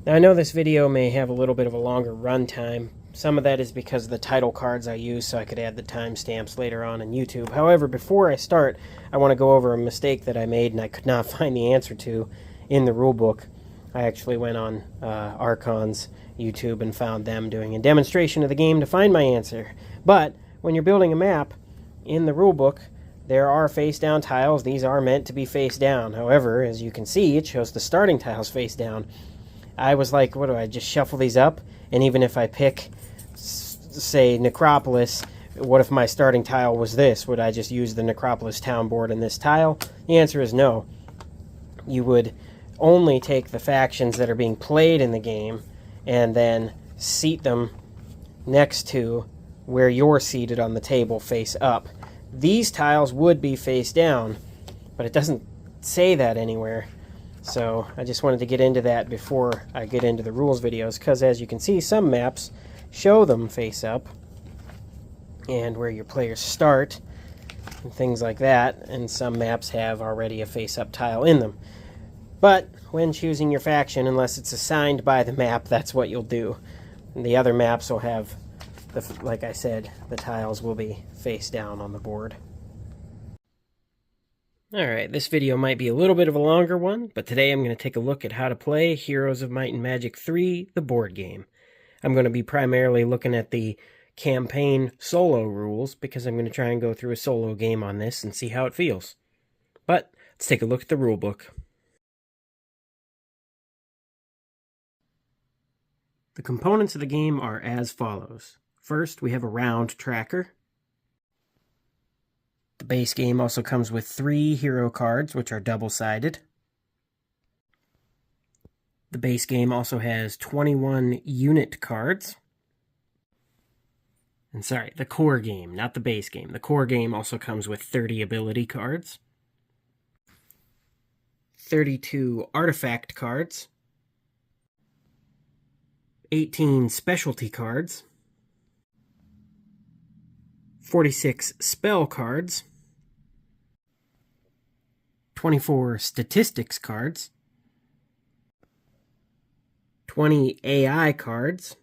Now I know this video may have a little bit of a longer run time. Some of that is because of the title cards I use, so I could add the timestamps later on YouTube. However, before I start, I want to go over a mistake that I made and I could not find the answer to in the rulebook. I actually went on Archon's YouTube and found them doing a demonstration of the game to find my answer. But when you're building a map in the rulebook, there are face-down tiles. These are meant to be face-down. However, as you can see, it shows the starting tiles face-down. I was like, what do I just shuffle these up? And even if I pick, say, Necropolis, what if my starting tile was this? Would I just use the Necropolis town board in this tile? The answer is no. You would only take the factions that are being played in the game and then seat them next to where you're seated on the table face up. These tiles would be face down, but it doesn't say that anywhere. So I just wanted to get into that before I get into the rules videos, because as you can see, some maps show them face up and where your players start and things like that, and some maps have already a face up tile in them. But when choosing your faction, unless it's assigned by the map, that's what you'll do. And the other maps will have, like I said, the tiles will be face down on the board. Alright, this video might be a little bit of a longer one, but today I'm going to take a look at how to play Heroes of Might and Magic 3, the board game. I'm going to be primarily looking at the campaign solo rules, because I'm going to try and go through a solo game on this and see how it feels. But let's take a look at the rulebook. The components of the game are as follows. First, we have a round tracker. The base game also comes with 3 hero cards, which are double-sided. The base game also has 21 unit cards. And sorry, the core game, not the base game. The core game also comes with 30 ability cards, 32 artifact cards, 18 specialty cards, 46 spell cards, 24 statistics cards, 20 AI cards,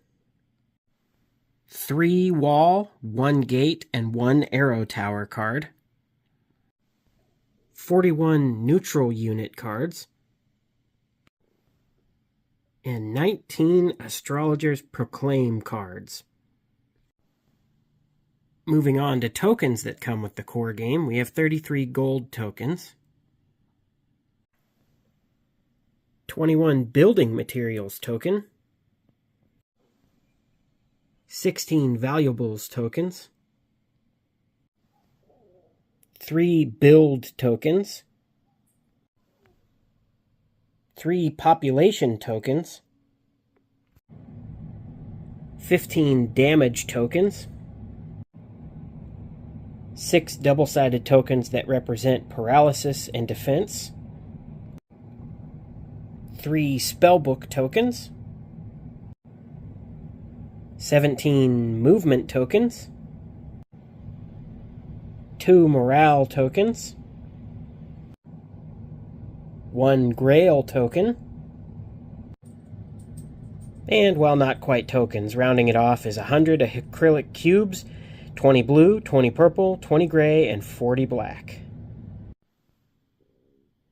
3 wall, 1 gate, and 1 arrow tower card, 41 neutral unit cards, and 19 Astrologer's Proclaim cards. Moving on to tokens that come with the core game, we have 33 gold tokens, 21 building materials token, 16 valuables tokens, 3 build tokens, 3 population tokens, 15 damage tokens, 6 double-sided tokens that represent paralysis and defense, 3 spellbook tokens, 17 movement tokens, 2 morale tokens, 1 grail token, and while not quite tokens, rounding it off is 100 acrylic cubes, 20 blue, 20 purple, 20 gray, and 40 black.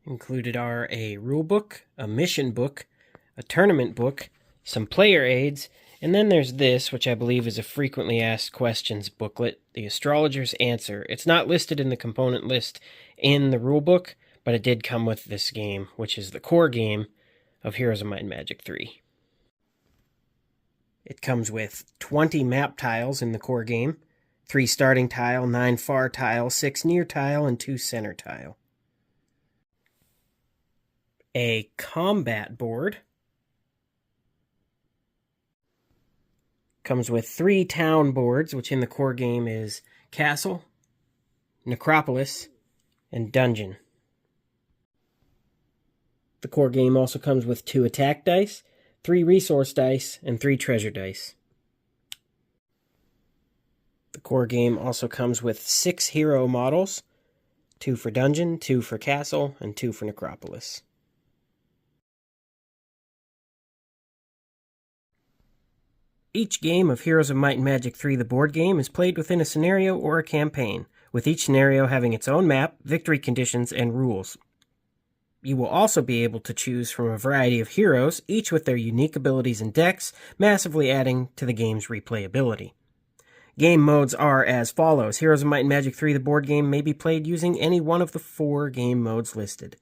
Included are a rule book, a mission book, a tournament book, some player aids, and then there's this, which I believe is a frequently asked questions booklet, the Astrologer's Answer. It's not listed in the component list in the rulebook, but it did come with this game, which is the core game of Heroes of Might and Magic 3. It comes with 20 map tiles in the core game, 3 starting tile, 9 far tile, 6 near tile, and 2 center tile. A combat board. Comes with 3 town boards, which in the core game is Castle, Necropolis, and Dungeon. The core game also comes with 2 attack dice, 3 resource dice, and 3 treasure dice. The core game also comes with 6 hero models, 2 for Dungeon, 2 for Castle, and 2 for Necropolis. Each game of Heroes of Might and Magic 3, the board game, is played within a scenario or a campaign, with each scenario having its own map, victory conditions, and rules. You will also be able to choose from a variety of heroes, each with their unique abilities and decks, massively adding to the game's replayability. Game modes are as follows. Heroes of Might and Magic 3, the board game, may be played using any one of the 4 game modes listed.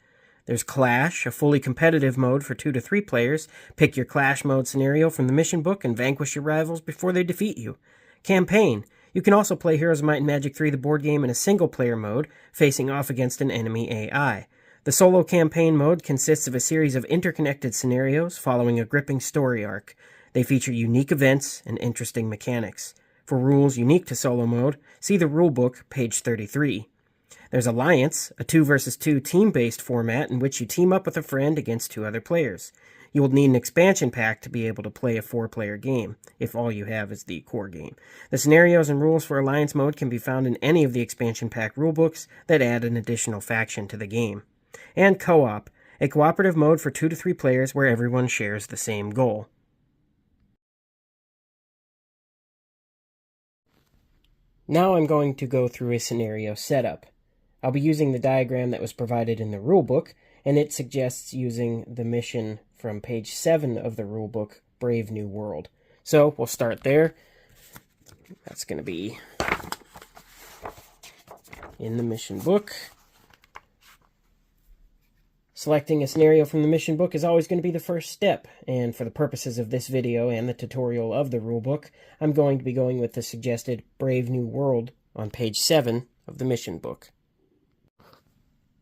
There's Clash, a fully competitive mode for 2 to 3 players. Pick your Clash mode scenario from the mission book and vanquish your rivals before they defeat you. Campaign. You can also play Heroes of Might and Magic 3, the board game, in a single-player mode, facing off against an enemy AI. The solo campaign mode consists of a series of interconnected scenarios following a gripping story arc. They feature unique events and interesting mechanics. For rules unique to solo mode, see the rulebook, page 33. There's Alliance, a 2 versus 2 team-based format in which you team up with a friend against 2 other players. You will need an expansion pack to be able to play a 4-player game, if all you have is the core game. The scenarios and rules for Alliance mode can be found in any of the expansion pack rulebooks that add an additional faction to the game. And Co-op, a cooperative mode for 2 to 3 players where everyone shares the same goal. Now I'm going to go through a scenario setup. I'll be using the diagram that was provided in the rulebook, and it suggests using the mission from page 7 of the rulebook, Brave New World. So we'll start there. That's going to be in the mission book. Selecting a scenario from the mission book is always going to be the first step, and for the purposes of this video and the tutorial of the rulebook, I'm going to be going with the suggested Brave New World on page 7 of the mission book.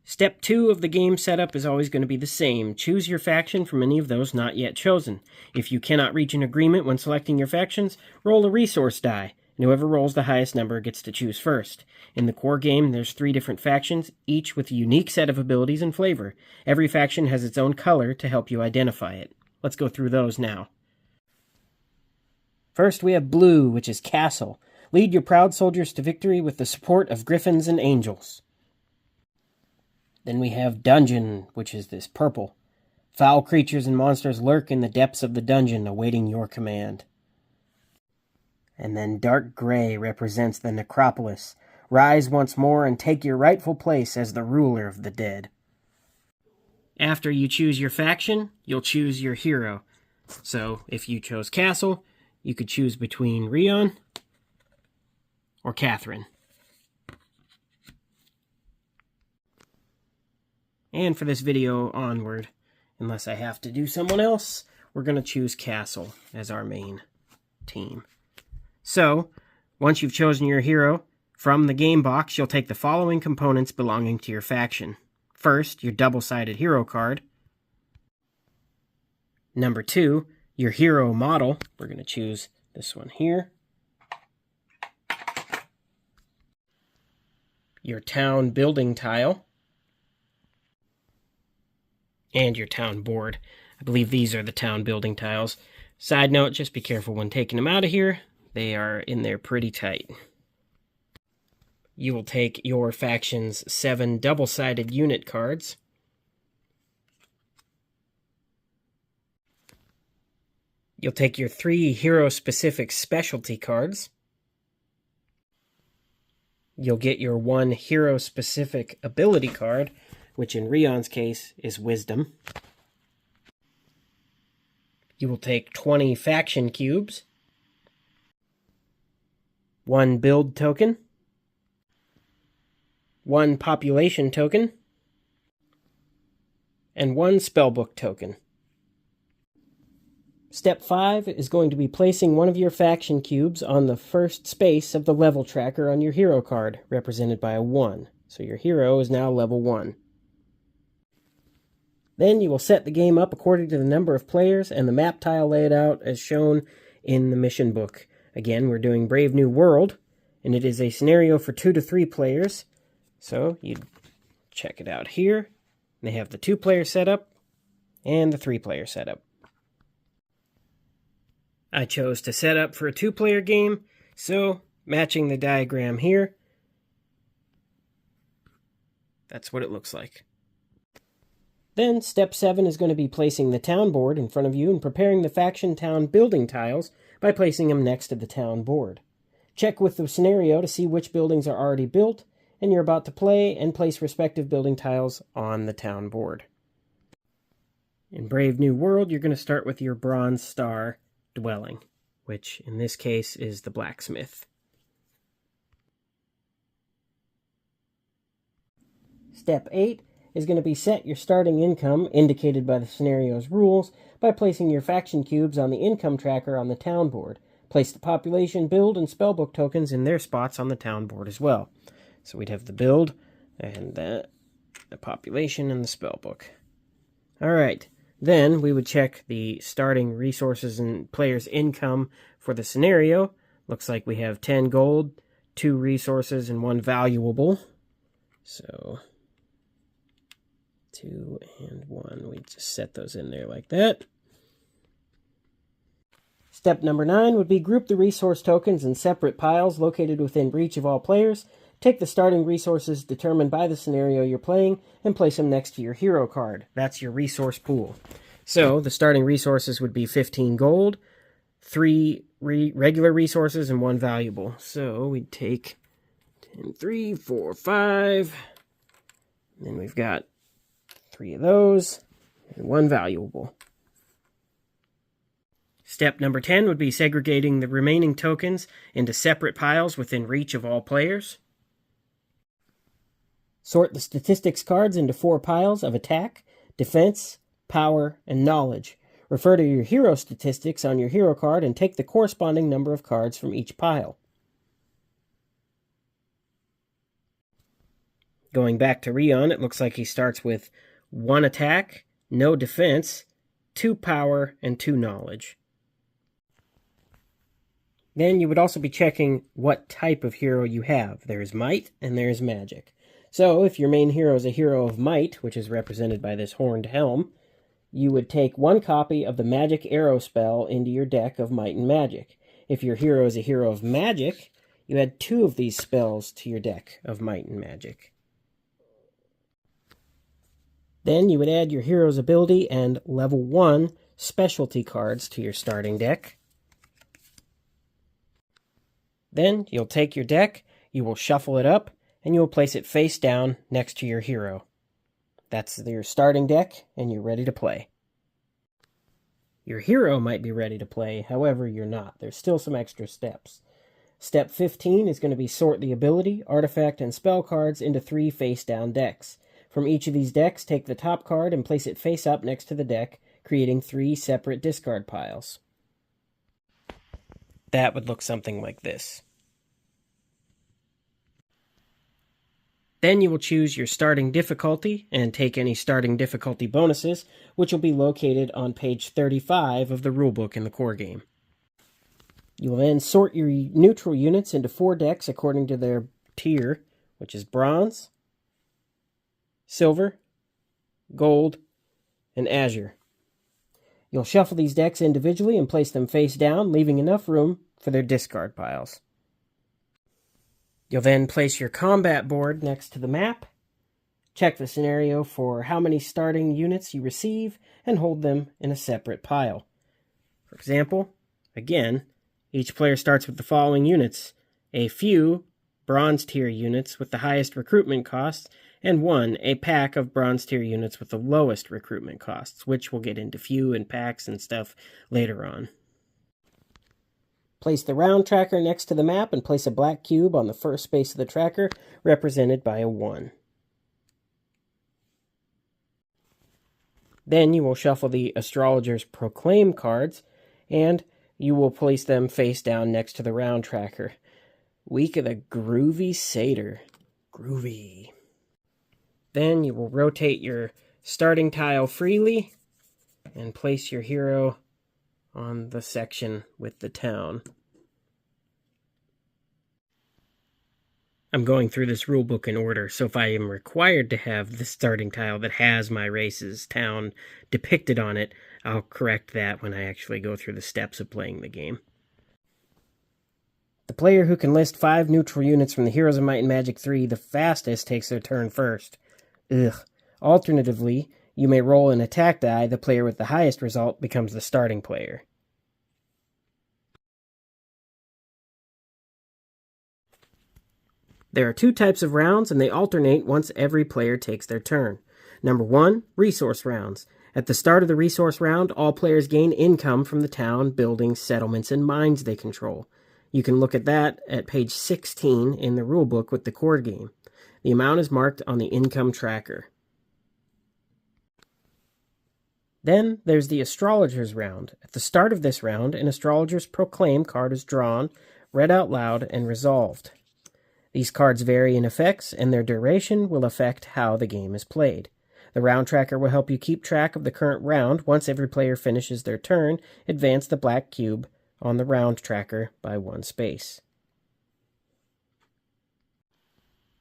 Step 2 of the game setup is always going to be the same. Choose your faction from any of those not yet chosen. If you cannot reach an agreement when selecting your factions, roll a resource die, and whoever rolls the highest number gets to choose first. In the core game, there's 3 different factions, each with a unique set of abilities and flavor. Every faction has its own color to help you identify it. Let's go through those now. First, we have Blue, which is Castle. Lead your proud soldiers to victory with the support of griffins and angels. Then we have Dungeon, which is this purple. Foul creatures and monsters lurk in the depths of the dungeon, awaiting your command. And then Dark Gray represents the Necropolis. Rise once more and take your rightful place as the ruler of the dead. After you choose your faction, you'll choose your hero. So, if you chose Castle, you could choose between Rion or Catherine. And for this video onward, unless I have to do someone else, we're going to choose Castle as our main team. So, once you've chosen your hero, from the game box, you'll take the following components belonging to your faction. First, your double-sided hero card. Number 2, your hero model. We're going to choose this one here. Your town building tile. And your town board. I believe these are the town building tiles. Side note, just be careful when taking them out of here. They are in there pretty tight. You will take your faction's 7 double-sided unit cards. You'll take your 3 hero-specific specialty cards. You'll get your 1 hero-specific ability card, which in Rion's case is Wisdom. You will take 20 faction cubes, 1 build token, 1 population token, and 1 spellbook token. Step 5 is going to be placing one of your faction cubes on the first space of the level tracker on your hero card, represented by a 1. So your hero is now level 1. Then you will set the game up according to the number of players and the map tile layout as shown in the mission book. Again, we're doing Brave New World, and it is a scenario for 2 to 3 players. So you check it out here. They have the 2-player setup and the 3-player setup. I chose to set up for a 2-player game, so matching the diagram here, that's what it looks like. Then step 7 is going to be placing the town board in front of you and preparing the faction town building tiles by placing them next to the town board. Check with the scenario to see which buildings are already built and you're about to play, and place respective building tiles on the town board. In Brave New World, you're going to start with your Bronze Star dwelling, which in this case is the Blacksmith. Step 8 is going to be set your starting income, indicated by the scenario's rules, by placing your faction cubes on the income tracker on the town board. Place the population, build, and spellbook tokens in their spots on the town board as well. So we'd have the build, and the population, and the spellbook. Alright, then we would check the starting resources and player's income for the scenario. Looks like we have 10 gold, 2 resources, and 1 valuable. So 2 and 1, we just set those in there like that. Step number 9 would be group the resource tokens in separate piles located within reach of all players. Take the starting resources determined by the scenario you're playing and place them next to your hero card. That's your resource pool. So the starting resources would be 15 gold, 3 regular resources, and 1 valuable. So we'd take 10, 3, 4, 5. Then we've got 3 of those and 1 valuable. Step number 10 would be segregating the remaining tokens into separate piles within reach of all players. Sort the statistics cards into 4 piles of attack, defense, power, and knowledge. Refer to your hero statistics on your hero card and take the corresponding number of cards from each pile. Going back to Rion, it looks like he starts with 1 attack, no defense, 2 power, and 2 knowledge. Then you would also be checking what type of hero you have. There's might and there's magic. So if your main hero is a hero of might, which is represented by this horned helm, you would take 1 copy of the magic arrow spell into your deck of might and magic. If your hero is a hero of magic, you add 2 of these spells to your deck of might and magic. Then you would add your hero's ability and level 1 specialty cards to your starting deck. Then you'll take your deck, you will shuffle it up, and you will place it face down next to your hero. That's your starting deck, and you're ready to play. Your hero might be ready to play, however, you're not. There's still some extra steps. Step 15 is going to be sort the ability, artifact, and spell cards into 3 face-down decks. From each of these decks, take the top card and place it face up next to the deck, creating 3 separate discard piles. That would look something like this. Then you will choose your starting difficulty and take any starting difficulty bonuses, which will be located on page 35 of the rulebook in the core game. You will then sort your neutral units into 4 decks according to their tier, which is bronze, silver, gold, and azure. You'll shuffle these decks individually and place them face down, leaving enough room for their discard piles. You'll then place your combat board next to the map, check the scenario for how many starting units you receive, and hold them in a separate pile. For example, again, each player starts with the following units: a few bronze tier units with the highest recruitment costs, and 1 a pack of bronze tier units with the lowest recruitment costs, which we'll get into few and packs and stuff later on. Place the round tracker next to the map and place a black cube on the first space of the tracker, represented by a 1. Then you will shuffle the Astrologer's Proclaim cards, and you will place them face down next to the round tracker. Week of the Groovy Satyr. Groovy. Then you will rotate your starting tile freely and place your hero on the section with the town. I'm going through this rulebook in order, so if I am required to have the starting tile that has my race's town depicted on it, I'll correct that when I actually go through the steps of playing the game. The player who can list 5 neutral units from the Heroes of Might and Magic 3 the fastest takes their turn first. Alternatively, You may roll an attack die. The player with the highest result becomes the starting player. There are 2 types of rounds, and they alternate once every player takes their turn. Number 1, resource rounds. At the start of the resource round, all players gain income from the town, buildings, settlements, and mines they control. You can look at that at page 16 in the rulebook with the core game. The amount is marked on the income tracker. Then there's the astrologer's round. At the start of this round, an astrologer's proclaim card is drawn, read out loud, and resolved. These cards vary in effects, and their duration will affect how the game is played. The round tracker will help you keep track of the current round. Once every player finishes their turn, advance the black cube on the round tracker by 1 space.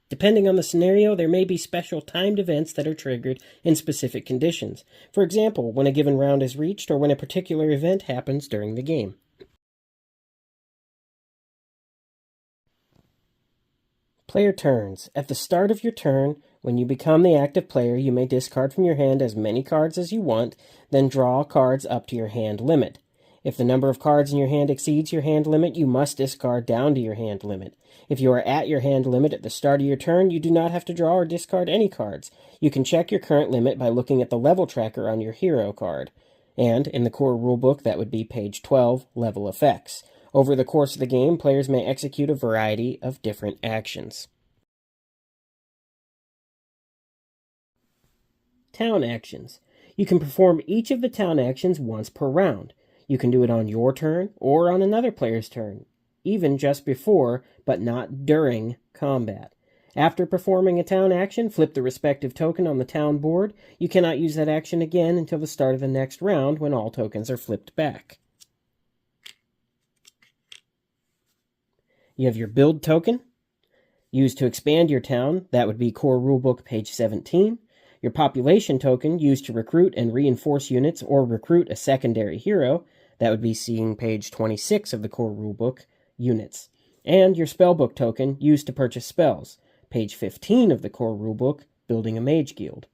Depending on the scenario, there may be special timed events that are triggered in specific conditions. For example, when a given round is reached or when a particular event happens during the game. Player turns. At the start of your turn, when you become the active player, you may discard from your hand as many cards as you want, then draw cards up to your hand limit. If the number of cards in your hand exceeds your hand limit, you must discard down to your hand limit. If you are at your hand limit at the start of your turn, you do not have to draw or discard any cards. You can check your current limit by looking at the level tracker on your hero card. And in the core rulebook, that would be page 12, level effects. Over the course of the game, players may execute a variety of different actions. Town actions. You can perform each of the town actions once per round. You can do it on your turn or on another player's turn, even just before, but not during, combat. After performing a town action, flip the respective token on the town board. You cannot use that action again until the start of the next round when all tokens are flipped back. You have your build token, used to expand your town. That would be core rulebook page 17. Your population token, used to recruit and reinforce units or recruit a secondary hero. That would be seeing page 26 of the core rulebook, units. And your spellbook token, used to purchase spells. Page 15 of the core rulebook, building a Mage Guild.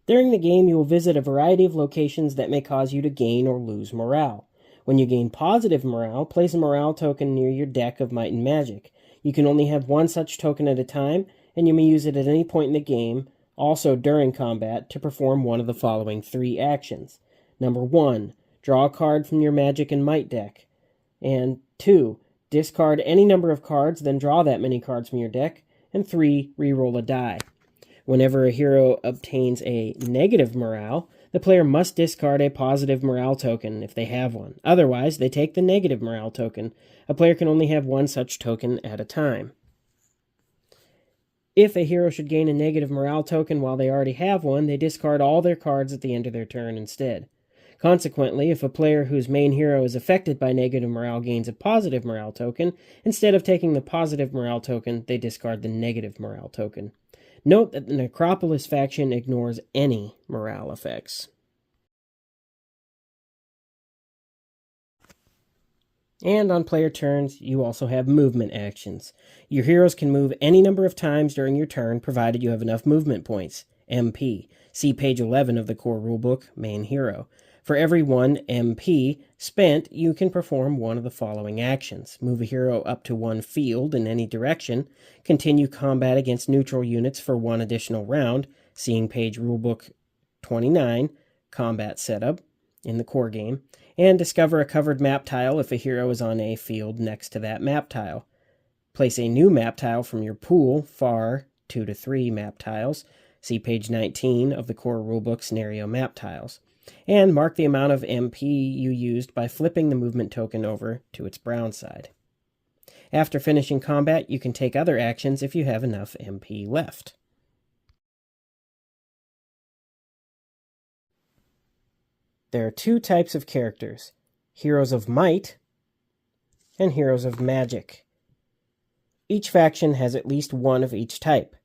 During the game, you will visit a variety of locations that may cause you to gain or lose morale. When you gain positive morale, place a morale token near your deck of Might and Magic. You can only have one such token at a time, and you may use it at any point in the game, also during combat, to perform one of the following 3 actions. Number 1, draw a card from your Magic and Might deck. And 2, discard any number of cards, then draw that many cards from your deck. And 3, reroll a die. Whenever a hero obtains a negative morale, the player must discard a positive morale token if they have one. Otherwise, they take the negative morale token. A player can only have one such token at a time. If a hero should gain a negative morale token while they already have one, they discard all their cards at the end of their turn instead. Consequently, if a player whose main hero is affected by negative morale gains a positive morale token, instead of taking the positive morale token, they discard the negative morale token. Note that the Necropolis faction ignores any morale effects. And on player turns, you also have movement actions. Your heroes can move any number of times during your turn, provided you have enough movement points, MP. See page 11 of the core rulebook, Main Hero. For every 1 MP spent, you can perform one of the following actions. Move a hero up to 1 field in any direction, continue combat against neutral units for 1 additional round, seeing page rulebook 29, Combat Setup, in the core game, and discover a covered map tile if a hero is on a field next to that map tile. Place a new map tile from your pool, far 2 to 3 map tiles, see page 19 of the core rulebook Scenario Map Tiles. And mark the amount of MP you used by flipping the movement token over to its brown side. After finishing combat, you can take other actions if you have enough MP left. There are 2 types of characters, Heroes of Might and Heroes of Magic. Each faction has at least one of each type.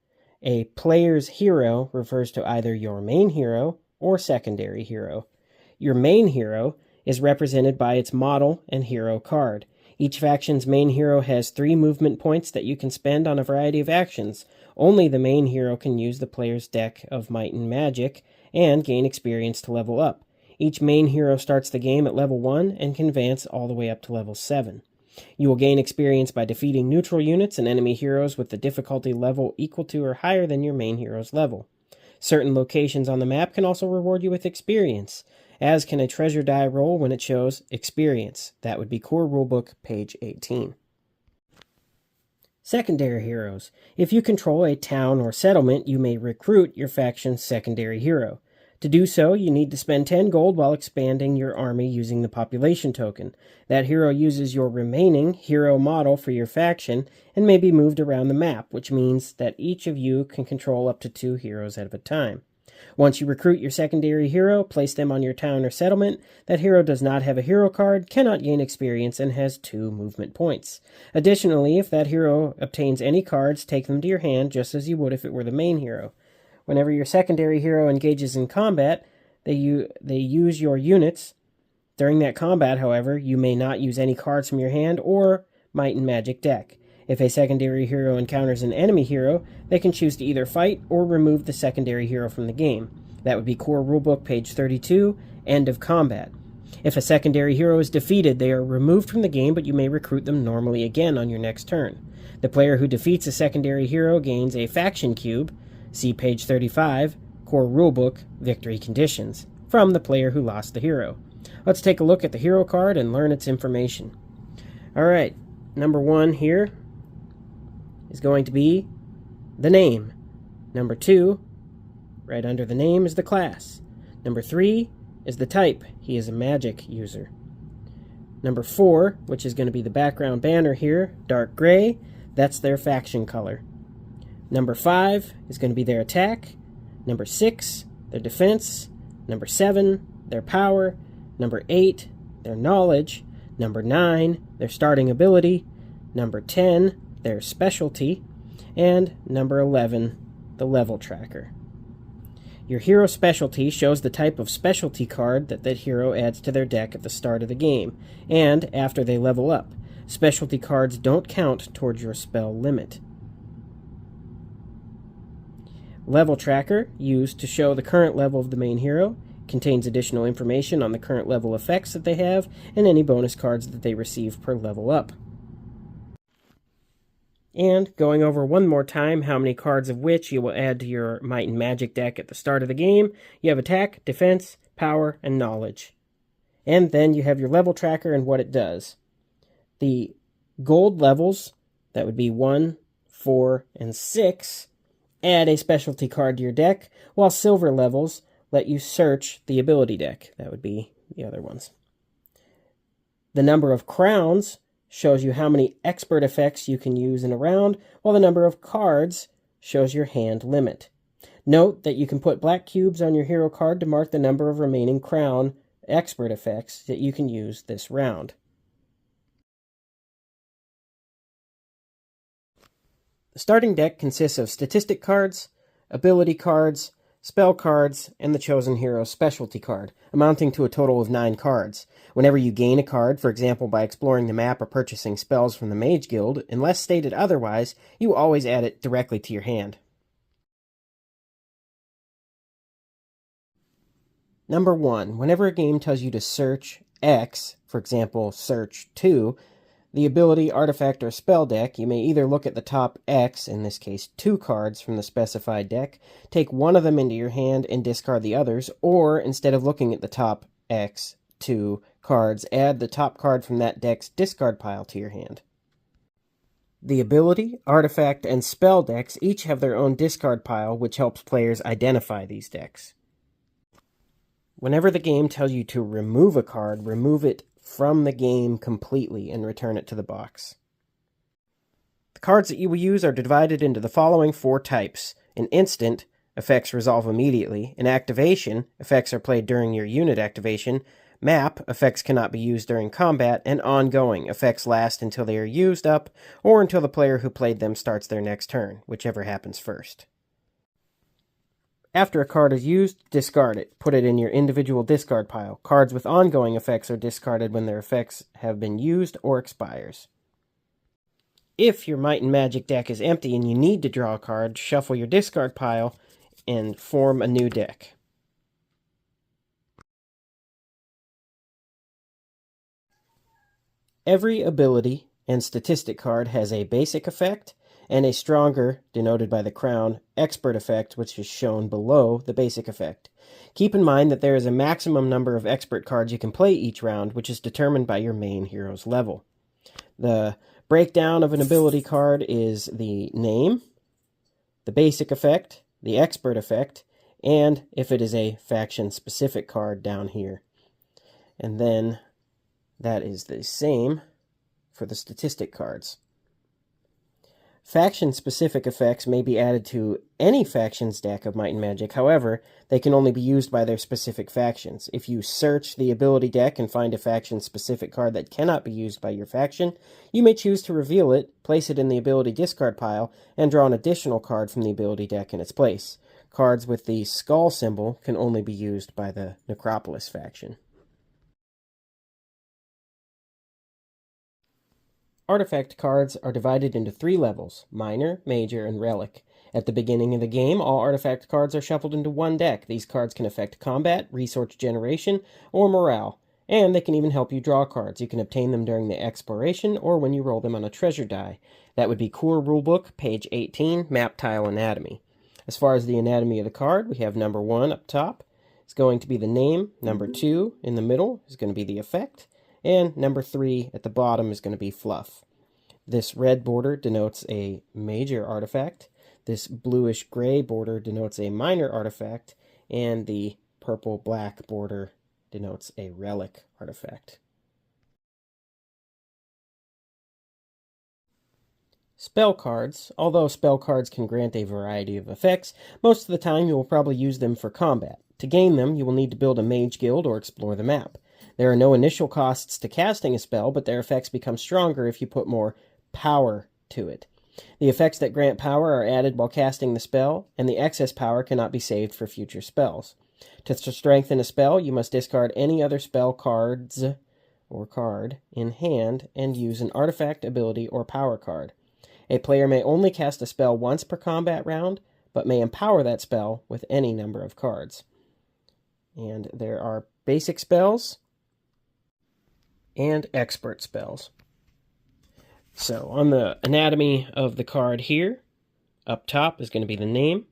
A player's hero refers to either your main hero or secondary hero. Your main hero is represented by its model and hero card. Each faction's main hero has 3 movement points that you can spend on a variety of actions. Only the main hero can use the player's deck of Might and Magic and gain experience to level up. Each main hero starts the game at level 1 and can advance all the way up to level 7. You will gain experience by defeating neutral units and enemy heroes with the difficulty level equal to or higher than your main hero's level. Certain locations on the map can also reward you with experience, as can a treasure die roll when it shows experience. That would be Core Rulebook, page 18. Secondary heroes. If you control a town or settlement, you may recruit your faction's secondary hero. To do so, you need to spend 10 gold while expanding your army using the population token. That hero uses your remaining hero model for your faction and may be moved around the map, which means that each of you can control up to 2 heroes at a time. Once you recruit your secondary hero, place them on your town or settlement. That hero does not have a hero card, cannot gain experience, and has 2 movement points. Additionally, if that hero obtains any cards, take them to your hand just as you would if it were the main hero. Whenever your secondary hero engages in combat, they use your units. During that combat, however, you may not use any cards from your hand or Might and Magic deck. If a secondary hero encounters an enemy hero, they can choose to either fight or remove the secondary hero from the game. That would be Core Rulebook, page 32, End of Combat. If a secondary hero is defeated, they are removed from the game, but you may recruit them normally again on your next turn. The player who defeats a secondary hero gains a faction cube. See page 35, Core Rulebook, Victory Conditions, from the player who lost the hero. Let's take a look at the hero card and learn its information. Alright, number 1 here is going to be the name. Number 2, right under the name, is the class. Number 3 is the type. He is a magic user. Number 4, which is going to be the background banner here, dark gray, that's their faction color. Number 5 is going to be their attack. Number 6, their defense. Number 7, their power. Number 8, their knowledge. Number 9, their starting ability. Number 10, their specialty. And number 11, the level tracker. Your hero specialty shows the type of specialty card that hero adds to their deck at the start of the game, and after they level up. Specialty cards don't count towards your spell limit. Level Tracker, used to show the current level of the main hero, contains additional information on the current level effects that they have and any bonus cards that they receive per level up. And going over one more time how many cards of which you will add to your Might and Magic deck at the start of the game. You have attack, defense, power, and knowledge. And then you have your level tracker and what it does. The gold levels, that would be 1, 4, and 6, add a specialty card to your deck, while silver levels let you search the ability deck. That would be the other ones. The number of crowns shows you how many expert effects you can use in a round, while the number of cards shows your hand limit. Note that you can put black cubes on your hero card to mark the number of remaining crown expert effects that you can use this round. The starting deck consists of statistic cards, ability cards, spell cards, and the chosen hero's specialty card, amounting to a total of 9 cards. Whenever you gain a card, for example by exploring the map or purchasing spells from the Mage Guild, unless stated otherwise, you always add it directly to your hand. Number 1. Whenever a game tells you to search X, for example, search 2, the ability, artifact, or spell deck, you may either look at the top X, in this case 2 cards from the specified deck, take one of them into your hand and discard the others, or instead of looking at the top X, 2 cards, add the top card from that deck's discard pile to your hand. The ability, artifact, and spell decks each have their own discard pile, which helps players identify these decks. Whenever the game tells you to remove a card, remove it from the game completely and return it to the box. The cards that you will use are divided into the following 4 types. In instant, effects resolve immediately. In activation, effects are played during your unit activation. Map, effects cannot be used during combat. And ongoing, effects last until they are used up or until the player who played them starts their next turn, whichever happens first. After a card is used, discard it. Put it in your individual discard pile. Cards with ongoing effects are discarded when their effects have been used or expires. If your Might and Magic deck is empty and you need to draw a card, shuffle your discard pile and form a new deck. Every ability and statistic card has a basic effect and a stronger, denoted by the crown, expert effect, which is shown below the basic effect. Keep in mind that there is a maximum number of expert cards you can play each round, which is determined by your main hero's level. The breakdown of an ability card is the name, the basic effect, the expert effect, and if it is a faction-specific card down here. And then that is the same for the statistic cards. Faction-specific effects may be added to any faction's deck of Might and Magic. However, they can only be used by their specific factions. If you search the ability deck and find a faction-specific card that cannot be used by your faction, you may choose to reveal it, place it in the ability discard pile, and draw an additional card from the ability deck in its place. Cards with the skull symbol can only be used by the Necropolis faction. Artifact cards are divided into 3 levels: Minor, Major, and Relic. At the beginning of the game, all artifact cards are shuffled into one deck. These cards can affect combat, resource generation, or morale, and they can even help you draw cards. You can obtain them during the exploration or when you roll them on a treasure die. That would be Core Rulebook, page 18, Map Tile Anatomy. As far as the anatomy of the card, we have number 1 up top. It's going to be the name. Number 2 in the middle is going to be the effect. And number 3 at the bottom is going to be fluff. This red border denotes a major artifact. This bluish-gray border denotes a minor artifact. And the purple-black border denotes a relic artifact. Spell cards. Although spell cards can grant a variety of effects, most of the time you will probably use them for combat. To gain them, you will need to build a Mage Guild or explore the map. There are no initial costs to casting a spell, but their effects become stronger if you put more power to it. The effects that grant power are added while casting the spell, and the excess power cannot be saved for future spells. To strengthen a spell, you must discard any other spell cards or card in hand and use an artifact, ability, or power card. A player may only cast a spell once per combat round, but may empower that spell with any number of cards. And there are basic spells and expert spells. So on the anatomy of the card here, up top is going to be the name.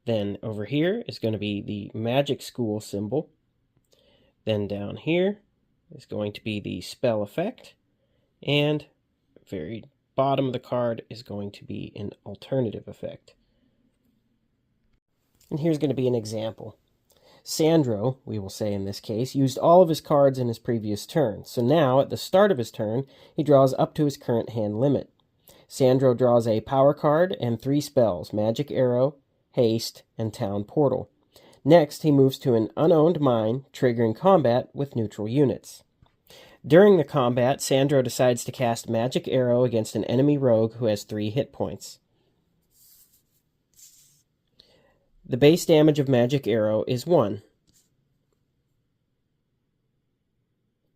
Then over here is going to be the magic school symbol. Then down here is going to be the spell effect. And very bottom of the card is going to be an alternative effect. And here's going to be an example. Sandro, we will say in this case, used all of his cards in his previous turn. So now, at the start of his turn, he draws up to his current hand limit. Sandro draws a power card and 3 spells: Magic Arrow, Haste, and Town Portal. Next, he moves to an unowned mine, triggering combat with neutral units. During the combat, Sandro decides to cast Magic Arrow against an enemy rogue who has 3 hit points. The base damage of Magic Arrow is 1,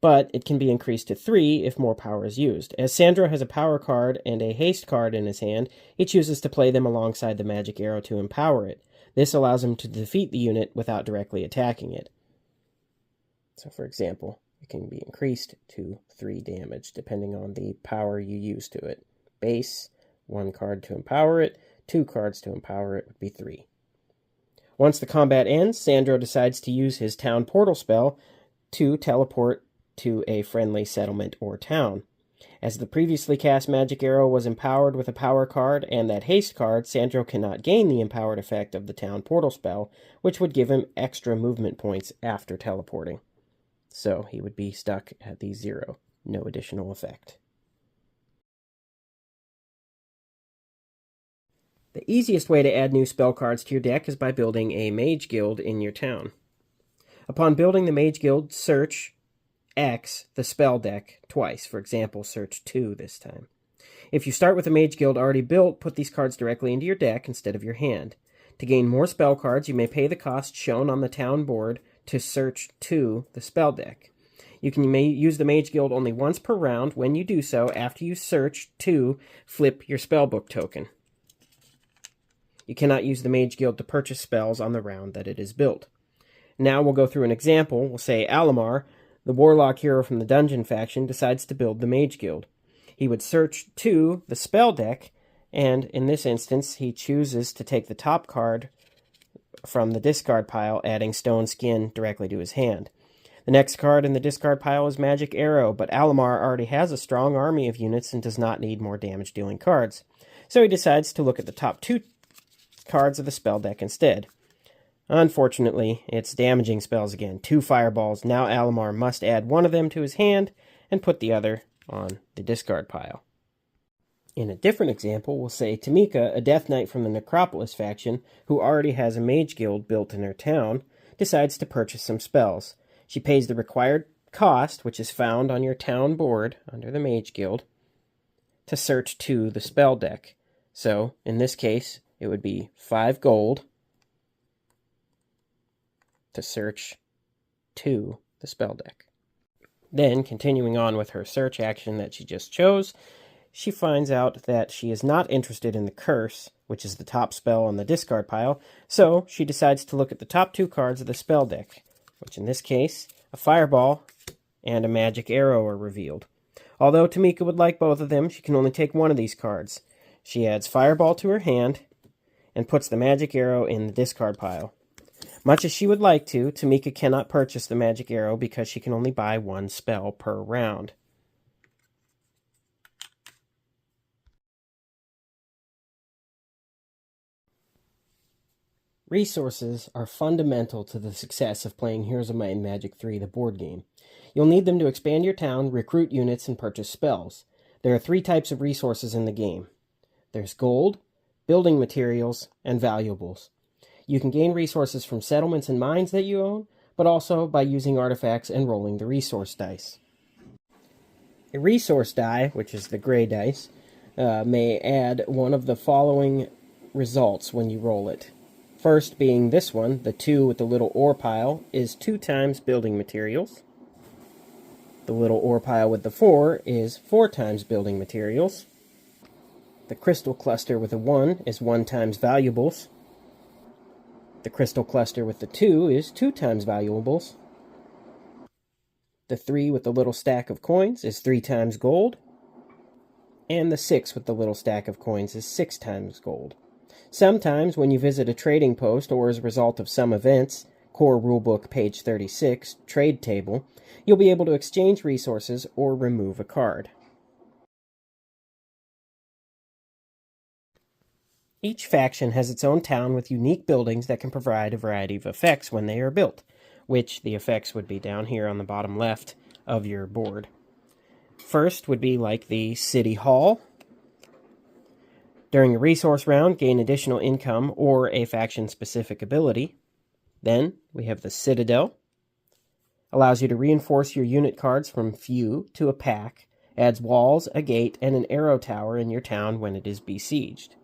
but it can be increased to 3 if more power is used. As Sandro has a power card and a haste card in his hand, he chooses to play them alongside the Magic Arrow to empower it. This allows him to defeat the unit without directly attacking it. So for example, it can be increased to 3 damage depending on the power you use to it. Base, 1 card to empower it, 2 cards to empower it would be 3. Once the combat ends, Sandro decides to use his Town Portal spell to teleport to a friendly settlement or town. As the previously cast Magic Arrow was empowered with a power card and that haste card, Sandro cannot gain the empowered effect of the Town Portal spell, which would give him extra movement points after teleporting. So he would be stuck at the 0, no additional effect. The easiest way to add new spell cards to your deck is by building a Mage Guild in your town. Upon building the Mage Guild, search X the spell deck twice. For example, search 2 this time. If you start with a Mage Guild already built, put these cards directly into your deck instead of your hand. To gain more spell cards, you may pay the cost shown on the town board to search to the spell deck. You may use the Mage Guild only once per round. When you do so, after you search to flip your spellbook token. You cannot use the Mage Guild to purchase spells on the round that it is built. Now we'll go through an example. We'll say Almar, the warlock hero from the dungeon faction, decides to build the Mage Guild. He would search to the spell deck, and in this instance, he chooses to take the top card from the discard pile, adding Stone Skin directly to his hand. The next card in the discard pile is Magic Arrow, but Almar already has a strong army of units and does not need more damage-dealing cards. So he decides to look at the top 2 cards of the spell deck instead. Unfortunately, it's damaging spells again. 2 fireballs. Now Almar must add one of them to his hand and put the other on the discard pile. In a different example, we'll say Tamika, a Death Knight from the Necropolis faction, who already has a Mage Guild built in her town, decides to purchase some spells. She pays the required cost, which is found on your town board under the Mage Guild, to search to the spell deck. So, in this case, it would be 5 gold to search to the spell deck. Then, continuing on with her search action that she just chose, she finds out that she is not interested in the Curse, which is the top spell on the discard pile, so she decides to look at the top 2 cards of the spell deck, which in this case, a Fireball and a Magic Arrow are revealed. Although Tamika would like both of them, she can only take one of these cards. She adds Fireball to her hand and puts the Magic Arrow in the discard pile. Much as she would like to, Tamika cannot purchase the Magic Arrow because she can only buy 1 spell per round. Resources are fundamental to the success of playing Heroes of Might and Magic 3, the board game. You'll need them to expand your town, recruit units, and purchase spells. There are 3 types of resources in the game. There's gold, building materials, and valuables. You can gain resources from settlements and mines that you own, but also by using artifacts and rolling the resource dice. A resource die, which is the gray dice, may add one of the following results when you roll it. First being this one, the 2 with the little ore pile, is 2 times building materials. The little ore pile with the 4 is 4 times building materials. The crystal cluster with the 1 is 1 times valuables. The crystal cluster with the 2 is 2 times valuables. The 3 with the little stack of coins is 3 times gold. And the 6 with the little stack of coins is 6 times gold. Sometimes when you visit a trading post or as a result of some events, Core Rulebook page 36, Trade Table, you'll be able to exchange resources or remove a card. Each faction has its own town with unique buildings that can provide a variety of effects when they are built, which the effects would be down here on the bottom left of your board. First would be like the City Hall. During a resource round, gain additional income or a faction-specific ability. Then we have the Citadel. Allows you to reinforce your unit cards from few to a pack. Adds walls, a gate, and an arrow tower in your town when it is besieged.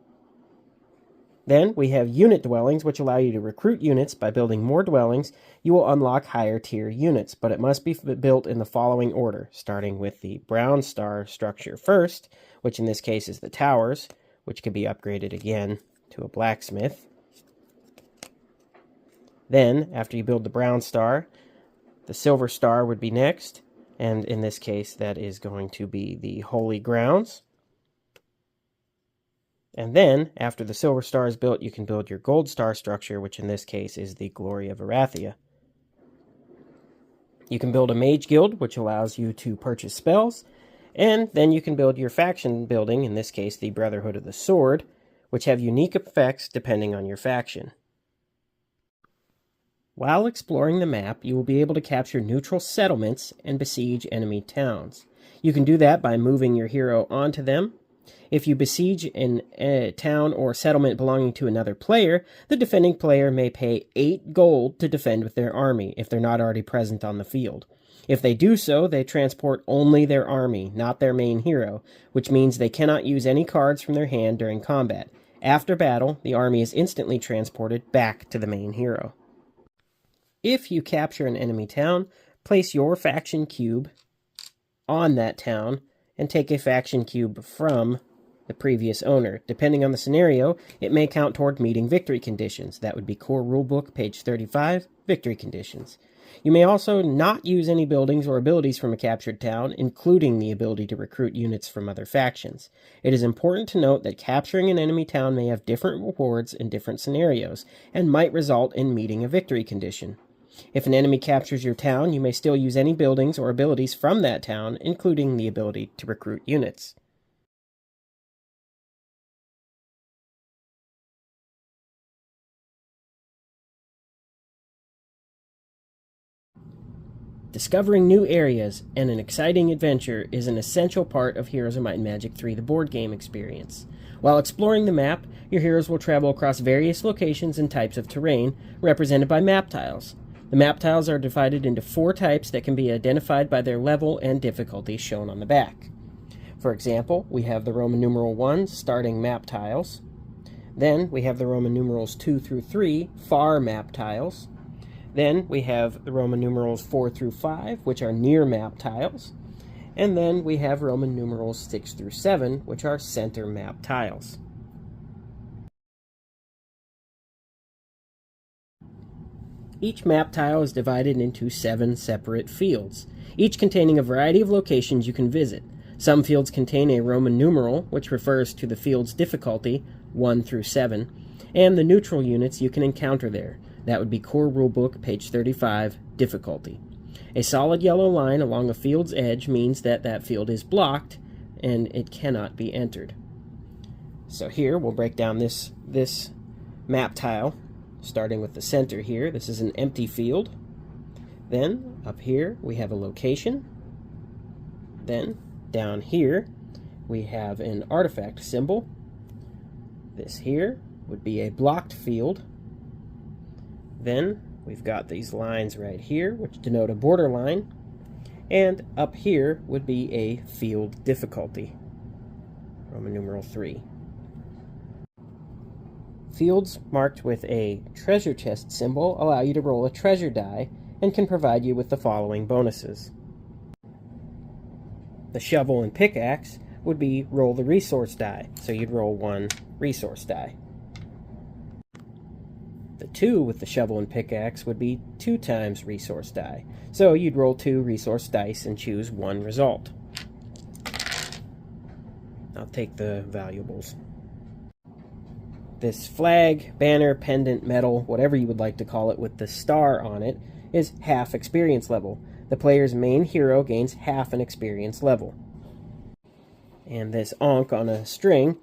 Then we have unit dwellings, which allow you to recruit units. By building more dwellings, you will unlock higher tier units, but it must be built in the following order, starting with the brown star structure first, which in this case is the towers, which can be upgraded again to a blacksmith. Then, after you build the brown star, the silver star would be next, and in this case that is going to be the holy grounds. And then, after the silver star is built, you can build your gold star structure, which in this case is the Glory of Arathia. You can build a Mage Guild, which allows you to purchase spells, and then you can build your faction building, in this case the Brotherhood of the Sword, which have unique effects depending on your faction. While exploring the map, you will be able to capture neutral settlements and besiege enemy towns. You can do that by moving your hero onto them. If you besiege in a town or settlement belonging to another player, the defending player may pay 8 gold to defend with their army if they're not already present on the field. If they do so, they transport only their army, not their main hero, which means they cannot use any cards from their hand during combat. After battle, the army is instantly transported back to the main hero. If you capture an enemy town, place your faction cube on that town and take a faction cube from the previous owner. Depending on the scenario, it may count toward meeting victory conditions. That would be core rulebook, page 35, victory conditions. You may also not use any buildings or abilities from a captured town, including the ability to recruit units from other factions. It is important to note that capturing an enemy town may have different rewards in different scenarios, and might result in meeting a victory condition. If an enemy captures your town, you may still use any buildings or abilities from that town, including the ability to recruit units. Discovering new areas and an exciting adventure is an essential part of Heroes of Might and Magic 3, the board game experience. While exploring the map, your heroes will travel across various locations and types of terrain, represented by map tiles. The map tiles are divided into 4 types that can be identified by their level and difficulty shown on the back. For example, we have the Roman numeral 1 starting map tiles. Then we have the Roman numerals 2 through 3 far map tiles. Then we have the Roman numerals 4 through 5, which are near map tiles. And then we have Roman numerals 6 through 7, which are center map tiles. Each map tile is divided into 7 separate fields, each containing a variety of locations you can visit. Some fields contain a Roman numeral, which refers to the field's difficulty, 1 through 7, and the neutral units you can encounter there. That would be core rulebook, page 35, difficulty. A solid yellow line along a field's edge means that that field is blocked and it cannot be entered. So here we'll break down this map tile, starting with the center here. This is an empty field. Then up here we have a location. Then down here we have an artifact symbol. This here would be a blocked field. Then we've got these lines right here, which denote a border line. And up here would be a field difficulty, Roman numeral 3. Fields marked with a treasure chest symbol allow you to roll a treasure die and can provide you with the following bonuses. The shovel and pickaxe would be roll the resource die, so you'd roll 1 resource die. The 2 with the shovel and pickaxe would be 2 times resource die, so you'd roll 2 resource dice and choose 1 result. I'll take the valuables. This flag, banner, pendant, medal, whatever you would like to call it with the star on it, is half experience level. The player's main hero gains half an experience level. And this Ankh on a string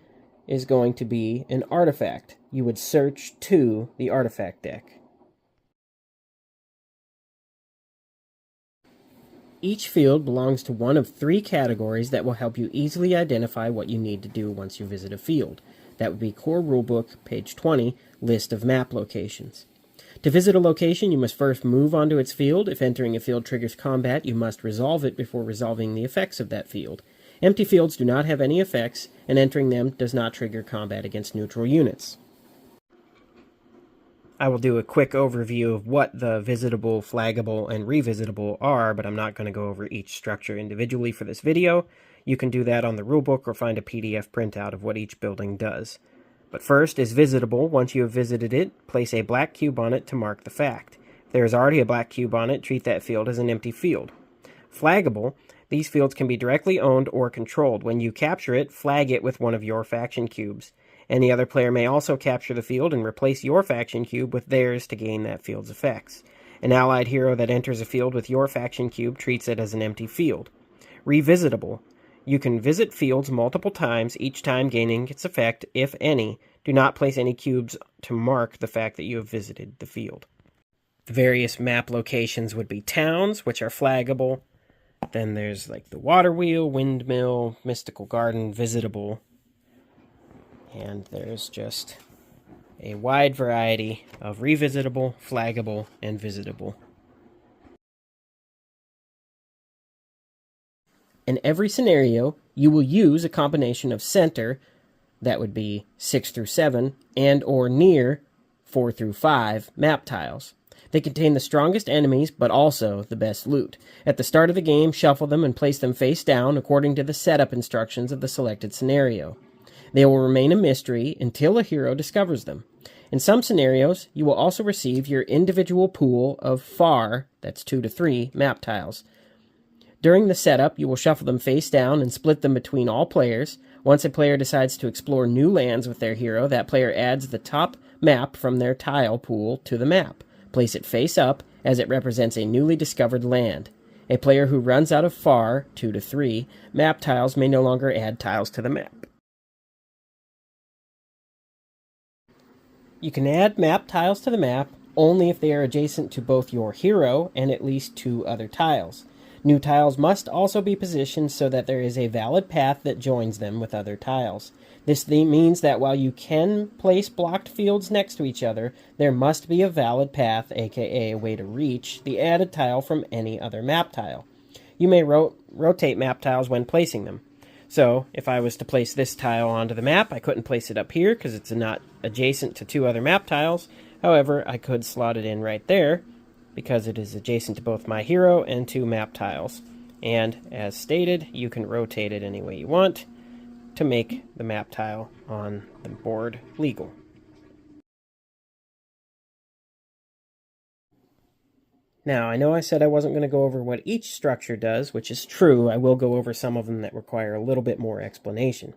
is going to be an artifact. You would search to the artifact deck. Each field belongs to one of 3 categories that will help you easily identify what you need to do once you visit a field. That would be Core Rulebook, page 20, List of Map Locations. To visit a location, you must first move onto its field. If entering a field triggers combat, you must resolve it before resolving the effects of that field. Empty fields do not have any effects, and entering them does not trigger combat against neutral units. I will do a quick overview of what the visitable, flaggable, and revisitable are, but I'm not going to go over each structure individually for this video. You can do that on the rulebook or find a PDF printout of what each building does. But first is visitable. Once you have visited it, place a black cube on it to mark the fact. If there is already a black cube on it, treat that field as an empty field. Flaggable. These fields can be directly owned or controlled. When you capture it, flag it with one of your faction cubes. Any other player may also capture the field and replace your faction cube with theirs to gain that field's effects. An allied hero that enters a field with your faction cube treats it as an empty field. Revisitable. You can visit fields multiple times, each time gaining its effect, if any. Do not place any cubes to mark the fact that you have visited the field. The various map locations would be towns, which are flaggable. Then there's like the water wheel, windmill, mystical garden, visitable. And there's just a wide variety of revisitable, flaggable, and visitable. In every scenario, you will use a combination of center, that would be 6 through 7, and or near 4 through 5 map tiles. They contain the strongest enemies, but also the best loot. At the start of the game, shuffle them and place them face down according to the setup instructions of the selected scenario. They will remain a mystery until a hero discovers them. In some scenarios, you will also receive your individual pool of far, that's 2 to 3, map tiles. During the setup, you will shuffle them face down and split them between all players. Once a player decides to explore new lands with their hero, that player adds the top map from their tile pool to the map. Place it face up, as it represents a newly discovered land. A player who runs out of far, 2 to 3, map tiles may no longer add tiles to the map. You can add map tiles to the map only if they are adjacent to both your hero and at least 2 other tiles. New tiles must also be positioned so that there is a valid path that joins them with other tiles. This means that while you can place blocked fields next to each other, there must be a valid path, aka a way to reach, the added tile from any other map tile. You may rotate map tiles when placing them. So, if I was to place this tile onto the map, I couldn't place it up here because it's not adjacent to 2 other map tiles. However, I could slot it in right there because it is adjacent to both my hero and 2 map tiles. And, as stated, you can rotate it any way you want to make the map tile on the board legal. Now, I know I said I wasn't going to go over what each structure does, which is true. I will go over some of them that require a little bit more explanation.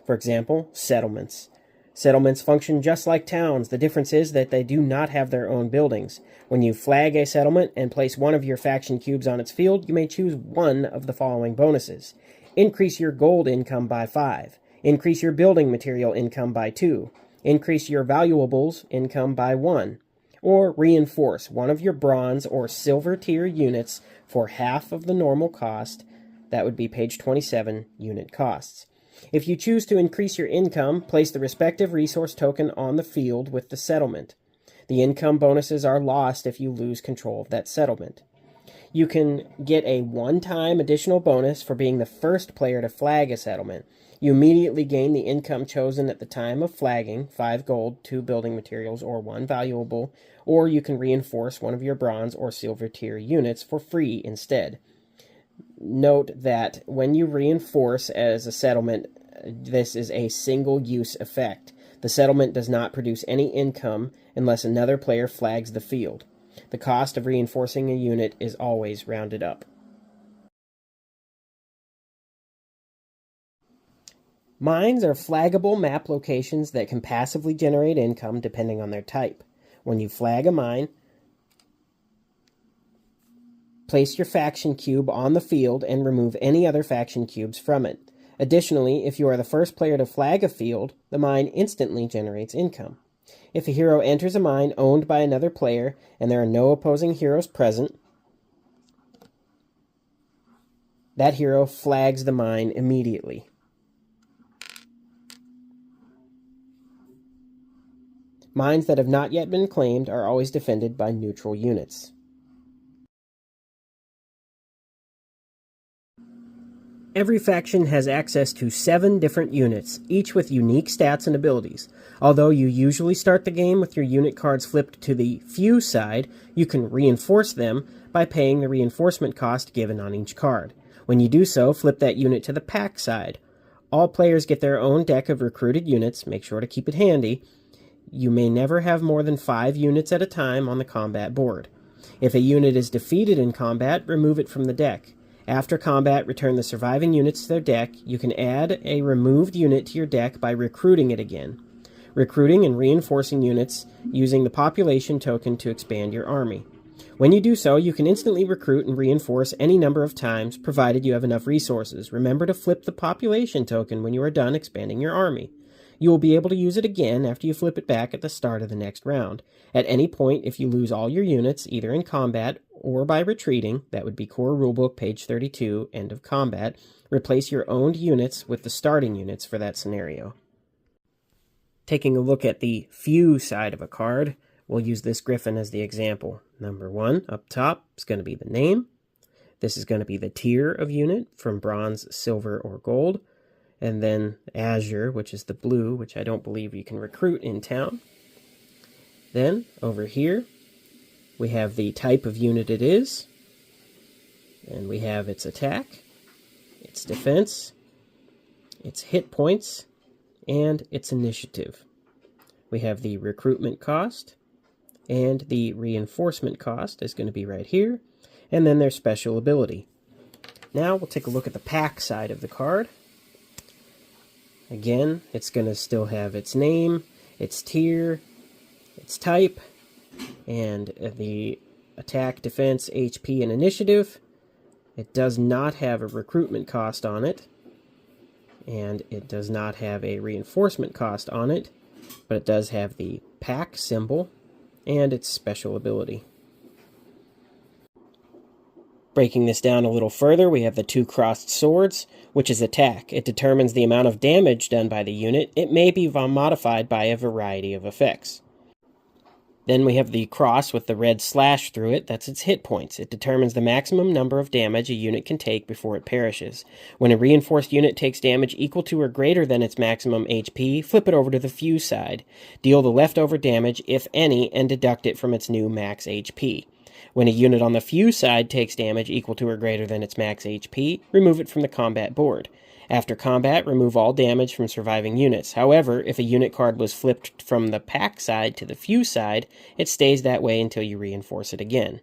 For example, settlements. Settlements function just like towns. The difference is that they do not have their own buildings. When you flag a settlement and place one of your faction cubes on its field, you may choose one of the following bonuses. Increase your gold income by 5. Increase your building material income by 2. Increase your valuables income by 1. Or reinforce one of your bronze or silver tier units for half of the normal cost. That would be page 27, unit costs. If you choose to increase your income, place the respective resource token on the field with the settlement. The income bonuses are lost if you lose control of that settlement. You can get a one-time additional bonus for being the first player to flag a settlement. You immediately gain the income chosen at the time of flagging, 5 gold, 2 building materials, or 1 valuable, or you can reinforce one of your bronze or silver tier units for free instead. Note that when you reinforce as a settlement, this is a single-use effect. The settlement does not produce any income unless another player flags the field. The cost of reinforcing a unit is always rounded up. Mines are flaggable map locations that can passively generate income depending on their type. When you flag a mine, place your faction cube on the field and remove any other faction cubes from it. Additionally, if you are the first player to flag a field, the mine instantly generates income. If a hero enters a mine owned by another player and there are no opposing heroes present, that hero flags the mine immediately. Mines that have not yet been claimed are always defended by neutral units. Every faction has access to 7 different units, each with unique stats and abilities. Although you usually start the game with your unit cards flipped to the few side, you can reinforce them by paying the reinforcement cost given on each card. When you do so, flip that unit to the pack side. All players get their own deck of recruited units. Make sure to keep it handy. You may never have more than 5 units at a time on the combat board. If a unit is defeated in combat, remove it from the deck. After combat, return the surviving units to their deck. You can add a removed unit to your deck by recruiting it again. Recruiting and reinforcing units using the population token to expand your army. When you do so, you can instantly recruit and reinforce any number of times, provided you have enough resources. Remember to flip the population token when you are done expanding your army. You will be able to use it again after you flip it back at the start of the next round. At any point, if you lose all your units, either in combat or by retreating, that would be Core Rulebook, page 32, end of combat, replace your owned units with the starting units for that scenario. Taking a look at the few side of a card, we'll use this griffin as the example. Number 1, up top, is going to be the name. This is going to be the tier of unit from bronze, silver, or gold. and then Azure, which is the blue, which I don't believe you can recruit in town. Then, over here, we have the type of unit it is, and we have its attack, its defense, its hit points, and its initiative. We have the recruitment cost, and the reinforcement cost is going to be right here, and then their special ability. Now we'll take a look at the pack side of the card. Again, it's going to still have its name, its tier, its type, and the attack, defense, HP, and initiative. It does not have a recruitment cost on it, and it does not have a reinforcement cost on it, but it does have the pack symbol and its special ability. Breaking this down a little further, we have the 2 crossed swords, which is attack. It determines the amount of damage done by the unit. It may be modified by a variety of effects. Then we have the cross with the red slash through it. That's its hit points. It determines the maximum number of damage a unit can take before it perishes. When a reinforced unit takes damage equal to or greater than its maximum HP, flip it over to the few side. Deal the leftover damage, if any, and deduct it from its new max HP. When a unit on the few side takes damage equal to or greater than its max HP, remove it from the combat board. After combat, remove all damage from surviving units. However, if a unit card was flipped from the pack side to the few side, it stays that way until you reinforce it again.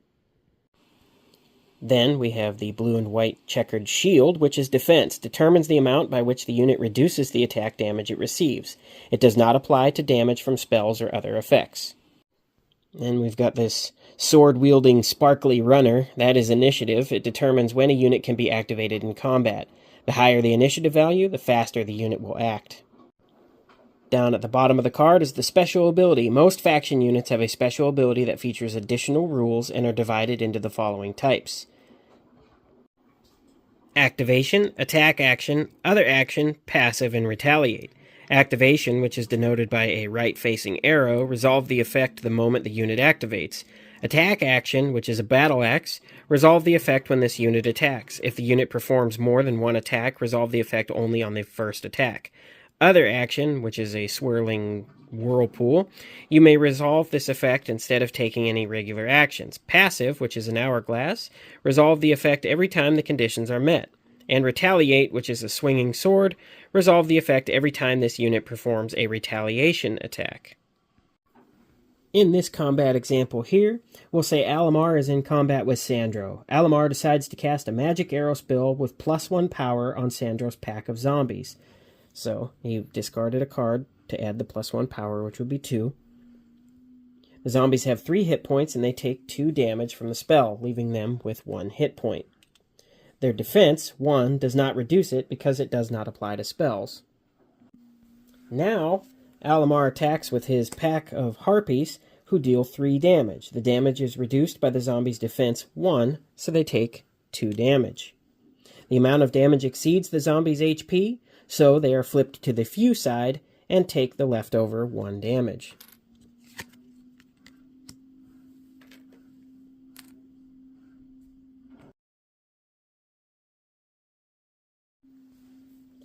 Then we have the blue and white checkered shield, which is defense. Determines the amount by which the unit reduces the attack damage it receives. It does not apply to damage from spells or other effects. And we've got this sword-wielding sparkly runner. That is initiative. It determines when a unit can be activated in combat. The higher the initiative value, the faster the unit will act. Down at the bottom of the card is the special ability. Most faction units have a special ability that features additional rules and are divided into the following types. Activation, attack action, other action, passive, and retaliate. Activation, which is denoted by a right-facing arrow, resolve the effect the moment the unit activates. Attack action, which is a battle axe, resolve the effect when this unit attacks. If the unit performs more than one attack, resolve the effect only on the first attack. Other action, which is a swirling whirlpool, you may resolve this effect instead of taking any regular actions. Passive, which is an hourglass, resolve the effect every time the conditions are met. And retaliate, which is a swinging sword, resolve the effect every time this unit performs a retaliation attack. In this combat example here, we'll say Almar is in combat with Sandro. Almar decides to cast a magic arrow spell with +1 power on Sandro's pack of zombies. So, he discarded a card to add the +1 power, which would be 2. The zombies have 3 hit points and they take 2 damage from the spell, leaving them with 1 hit point. Their defense, 1, does not reduce it because it does not apply to spells. Now, Almar attacks with his pack of harpies, who deal 3 damage. The damage is reduced by the zombie's defense 1, so they take 2 damage. The amount of damage exceeds the zombie's HP, so they are flipped to the few side and take the leftover 1 damage.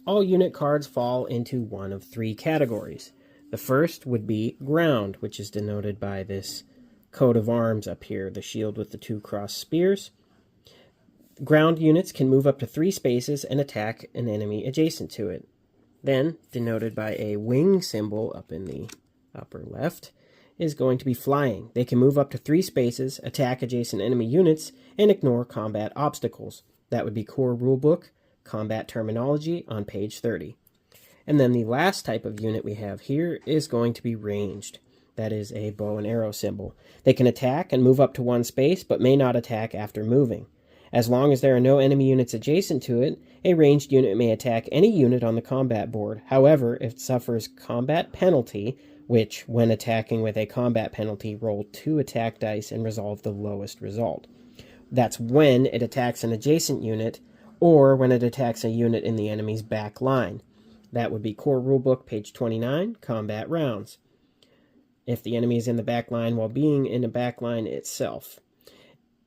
All unit cards fall into one of 3 categories. The first would be ground, which is denoted by this coat of arms up here, the shield with the 2 crossed spears. Ground units can move up to 3 spaces and attack an enemy adjacent to it. Then, denoted by a wing symbol up in the upper left, is going to be flying. They can move up to 3 spaces, attack adjacent enemy units, and ignore combat obstacles. That would be core rulebook, combat terminology on page 30. And then the last type of unit we have here is going to be ranged. That is a bow and arrow symbol. They can attack and move up to 1 space, but may not attack after moving. As long as there are no enemy units adjacent to it, a ranged unit may attack any unit on the combat board. However, if it suffers combat penalty, which, when attacking with a combat penalty, roll 2 attack dice and resolve the lowest result. That's when it attacks an adjacent unit, or when it attacks a unit in the enemy's back line. That would be core rulebook, page 29, combat rounds. If the enemy is in the back line while being in the back line itself.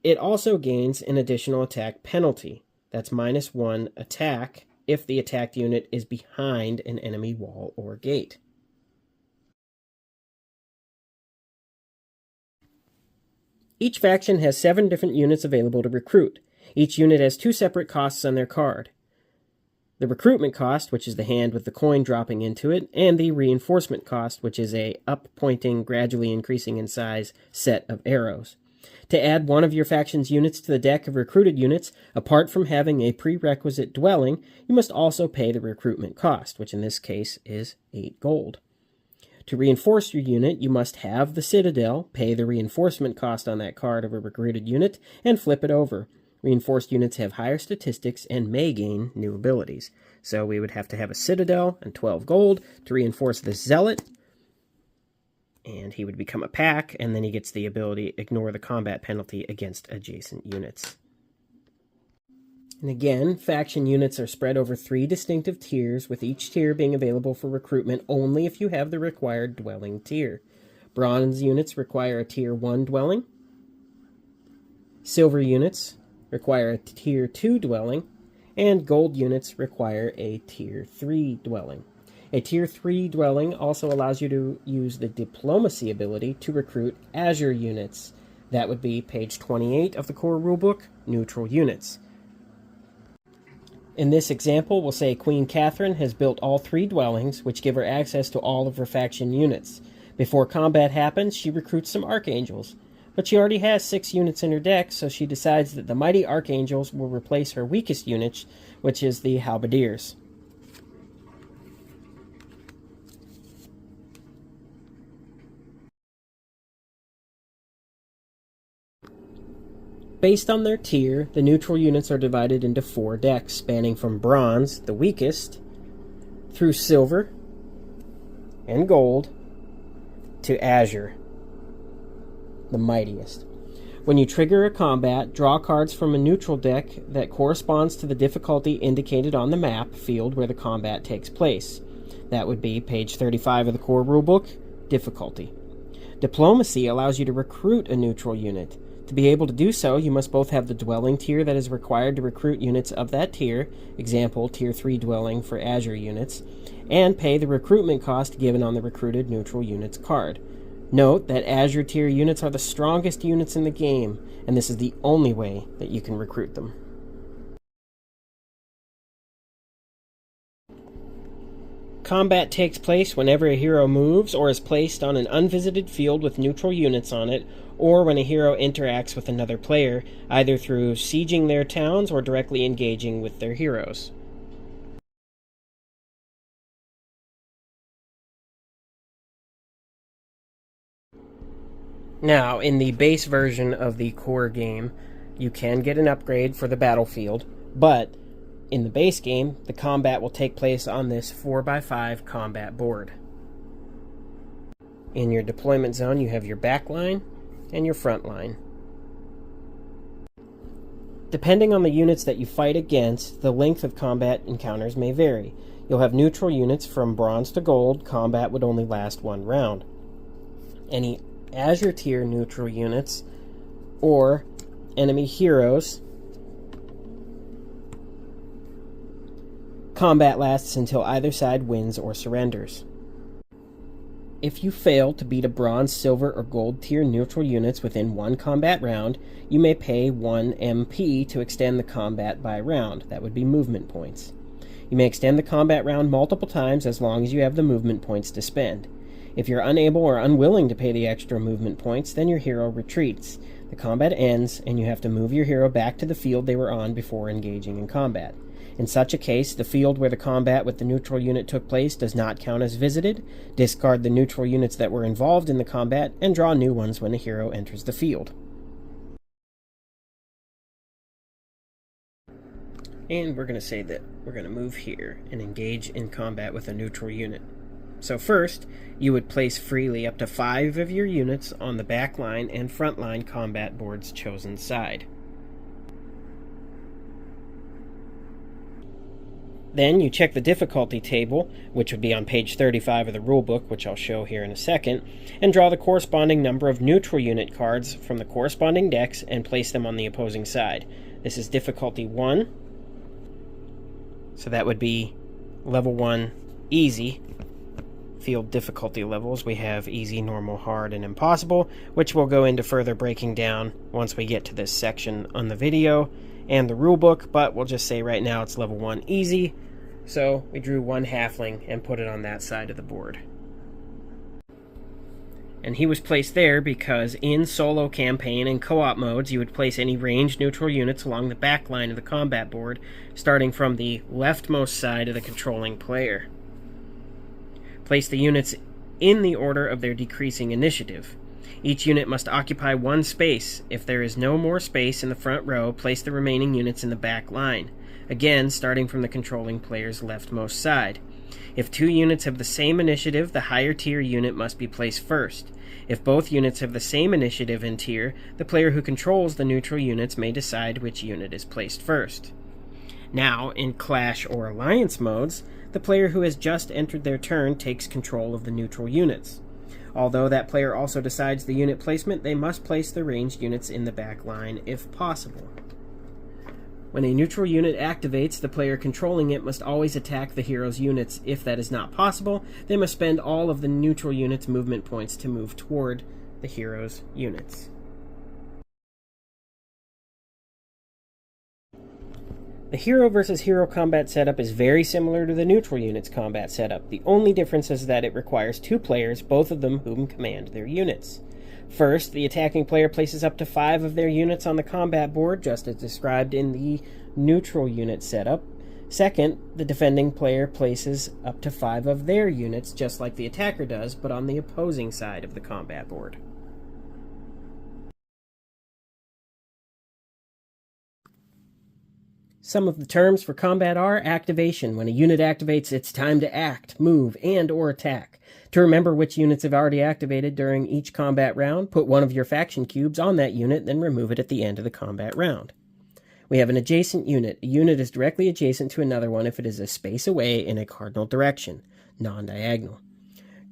It also gains an additional attack penalty. That's -1 attack if the attacked unit is behind an enemy wall or gate. Each faction has 7 different units available to recruit. Each unit has 2 separate costs on their card. The recruitment cost, which is the hand with the coin dropping into it, and the reinforcement cost, which is a up-pointing, gradually increasing in size set of arrows. To add one of your faction's units to the deck of recruited units, apart from having a prerequisite dwelling, you must also pay the recruitment cost, which in this case is 8 gold. To reinforce your unit, you must have the Citadel, pay the reinforcement cost on that card of a recruited unit, and flip it over. Reinforced units have higher statistics and may gain new abilities. So we would have to have a Citadel and 12 gold to reinforce the Zealot. And he would become a pack, and then he gets the ability ignore the combat penalty against adjacent units. And again, faction units are spread over 3 distinctive tiers, with each tier being available for recruitment only if you have the required dwelling tier. Bronze units require a Tier 1 dwelling. Silver units require a Tier 2 dwelling, and gold units require a Tier 3 dwelling. A Tier 3 dwelling also allows you to use the Diplomacy ability to recruit Azure units. That would be page 28 of the core rulebook, neutral units. In this example, we'll say Queen Catherine has built all 3 dwellings, which give her access to all of her faction units. Before combat happens, she recruits some Archangels. But she already has 6 units in her deck, so she decides that the Mighty Archangels will replace her weakest unit, which is the Halberdiers. Based on their tier, the neutral units are divided into 4 decks, spanning from Bronze, the weakest, through Silver and Gold, to Azure, the mightiest. When you trigger a combat, draw cards from a neutral deck that corresponds to the difficulty indicated on the map field where the combat takes place. That would be page 35 of the core rulebook, difficulty. Diplomacy allows you to recruit a neutral unit. To be able to do so, you must both have the dwelling tier that is required to recruit units of that tier, example, Tier 3 dwelling for Azure units, and pay the recruitment cost given on the recruited neutral units card. Note that Azure tier units are the strongest units in the game, and this is the only way that you can recruit them. Combat takes place whenever a hero moves or is placed on an unvisited field with neutral units on it, or when a hero interacts with another player, either through sieging their towns or directly engaging with their heroes. Now, in the base version of the core game, you can get an upgrade for the battlefield, but in the base game, the combat will take place on this 4x5 combat board. In your deployment zone, you have your back line and your front line. Depending on the units that you fight against, the length of combat encounters may vary. You'll have neutral units from Bronze to Gold. Combat would only last 1 round. Any Azure tier neutral units or enemy heroes, combat lasts until either side wins or surrenders. If you fail to beat a Bronze, Silver, or Gold tier neutral units within 1 combat round, you may pay 1 MP to extend the combat by round. That would be movement points. You may extend the combat round multiple times as long as you have the movement points to spend. If you're unable or unwilling to pay the extra movement points, then your hero retreats. The combat ends, and you have to move your hero back to the field they were on before engaging in combat. In such a case, the field where the combat with the neutral unit took place does not count as visited. Discard the neutral units that were involved in the combat, and draw new ones when a hero enters the field. And we're going to say that we're going to move here and engage in combat with a neutral unit. So first, you would place freely up to 5 of your units on the back line and front line combat board's chosen side. Then you check the difficulty table, which would be on page 35 of the rulebook, which I'll show here in a second, and draw the corresponding number of neutral unit cards from the corresponding decks and place them on the opposing side. This is difficulty 1. So that would be level 1 easy. Field difficulty levels, we have easy, normal, hard, and impossible, which we'll go into further breaking down once we get to this section on the video and the rulebook, but we'll just say right now it's level 1 easy. So we drew one halfling and put it on that side of the board. And he was placed there because in solo campaign and co-op modes, you would place any ranged neutral units along the back line of the combat board, starting from the leftmost side of the controlling player. Place the units in the order of their decreasing initiative. Each unit must occupy one space. If there is no more space in the front row, place the remaining units in the back line. Again, starting from the controlling player's leftmost side. If 2 units have the same initiative, the higher tier unit must be placed first. If both units have the same initiative and tier, the player who controls the neutral units may decide which unit is placed first. Now, in Clash or Alliance modes, the player who has just entered their turn takes control of the neutral units. Although that player also decides the unit placement, they must place the ranged units in the back line if possible. When a neutral unit activates, the player controlling it must always attack the hero's units. If that is not possible, they must spend all of the neutral unit's movement points to move toward the hero's units. The hero versus hero combat setup is very similar to the neutral unit's combat setup. The only difference is that it requires 2 players, both of them whom command their units. First, the attacking player places up to 5 of their units on the combat board, just as described in the neutral unit setup. Second, the defending player places up to 5 of their units, just like the attacker does, but on the opposing side of the combat board. Some of the terms for combat are activation. When a unit activates, it's time to act, move, and or attack. To remember which units have already activated during each combat round, put one of your faction cubes on that unit, then remove it at the end of the combat round. We have an adjacent unit. A unit is directly adjacent to another one if it is a space away in a cardinal direction, non-diagonal.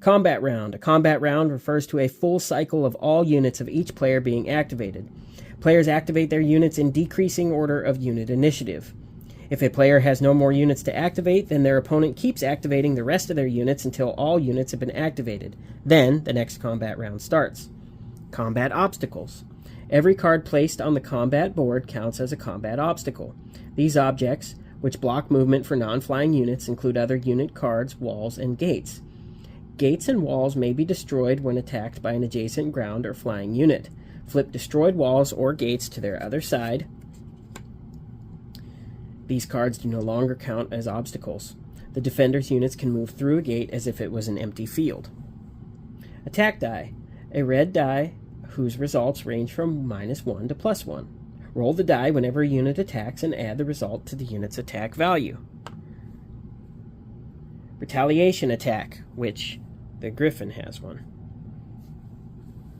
Combat round. A combat round refers to a full cycle of all units of each player being activated. Players activate their units in decreasing order of unit initiative. If a player has no more units to activate, then their opponent keeps activating the rest of their units until all units have been activated. Then, the next combat round starts. Combat obstacles. Every card placed on the combat board counts as a combat obstacle. These objects, which block movement for non-flying units, include other unit cards, walls, and gates. Gates and walls may be destroyed when attacked by an adjacent ground or flying unit. Flip destroyed walls or gates to their other side. These cards do no longer count as obstacles. The defender's units can move through a gate as if it was an empty field. Attack die. A red die whose results range from -1 to +1. Roll the die whenever a unit attacks and add the result to the unit's attack value. Retaliation attack, which the Griffin has one.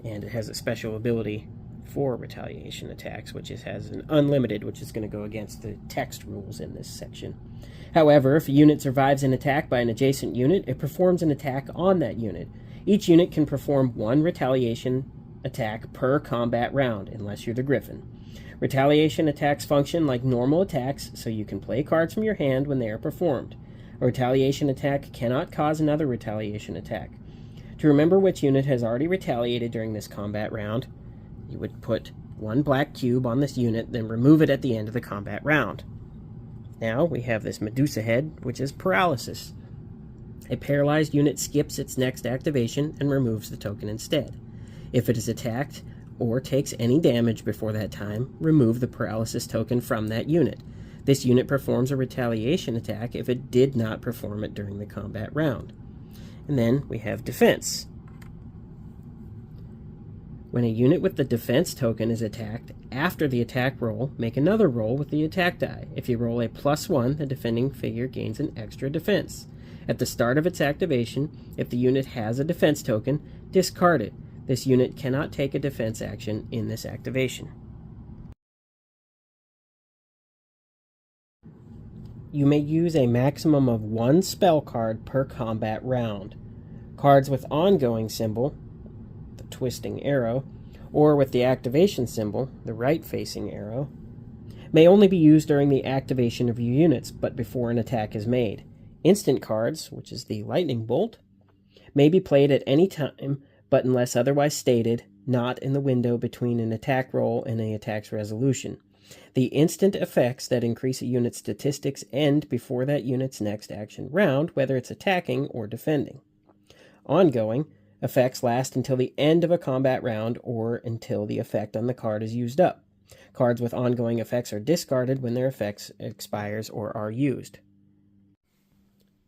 And it has a special ability for retaliation attacks, which has an unlimited, which is going to go against the text rules in this section. However, if a unit survives an attack by an adjacent unit, it performs an attack on that unit. Each unit can perform 1 retaliation attack per combat round, unless you're the Griffin. Retaliation attacks function like normal attacks, so you can play cards from your hand when they are performed. A retaliation attack cannot cause another retaliation attack. To remember which unit has already retaliated during this combat round, you would put 1 black cube on this unit, then remove it at the end of the combat round. Now we have this Medusa head, which is paralysis. A paralyzed unit skips its next activation and removes the token instead. If it is attacked or takes any damage before that time, remove the paralysis token from that unit. This unit performs a retaliation attack if it did not perform it during the combat round. And then we have defense. When a unit with the defense token is attacked, after the attack roll, make another roll with the attack die. If you roll a +1, the defending figure gains an extra defense. At the start of its activation, if the unit has a defense token, discard it. This unit cannot take a defense action in this activation. You may use a maximum of 1 spell card per combat round. Cards with ongoing symbol, the twisting arrow, or with the activation symbol, the right-facing arrow, may only be used during the activation of your units, but before an attack is made. Instant cards, which is the lightning bolt, may be played at any time, but unless otherwise stated, not in the window between an attack roll and an attack's resolution. The instant effects that increase a unit's statistics end before that unit's next action round, whether it's attacking or defending. Ongoing effects last until the end of a combat round or until the effect on the card is used up. Cards with ongoing effects are discarded when their effects expires or are used.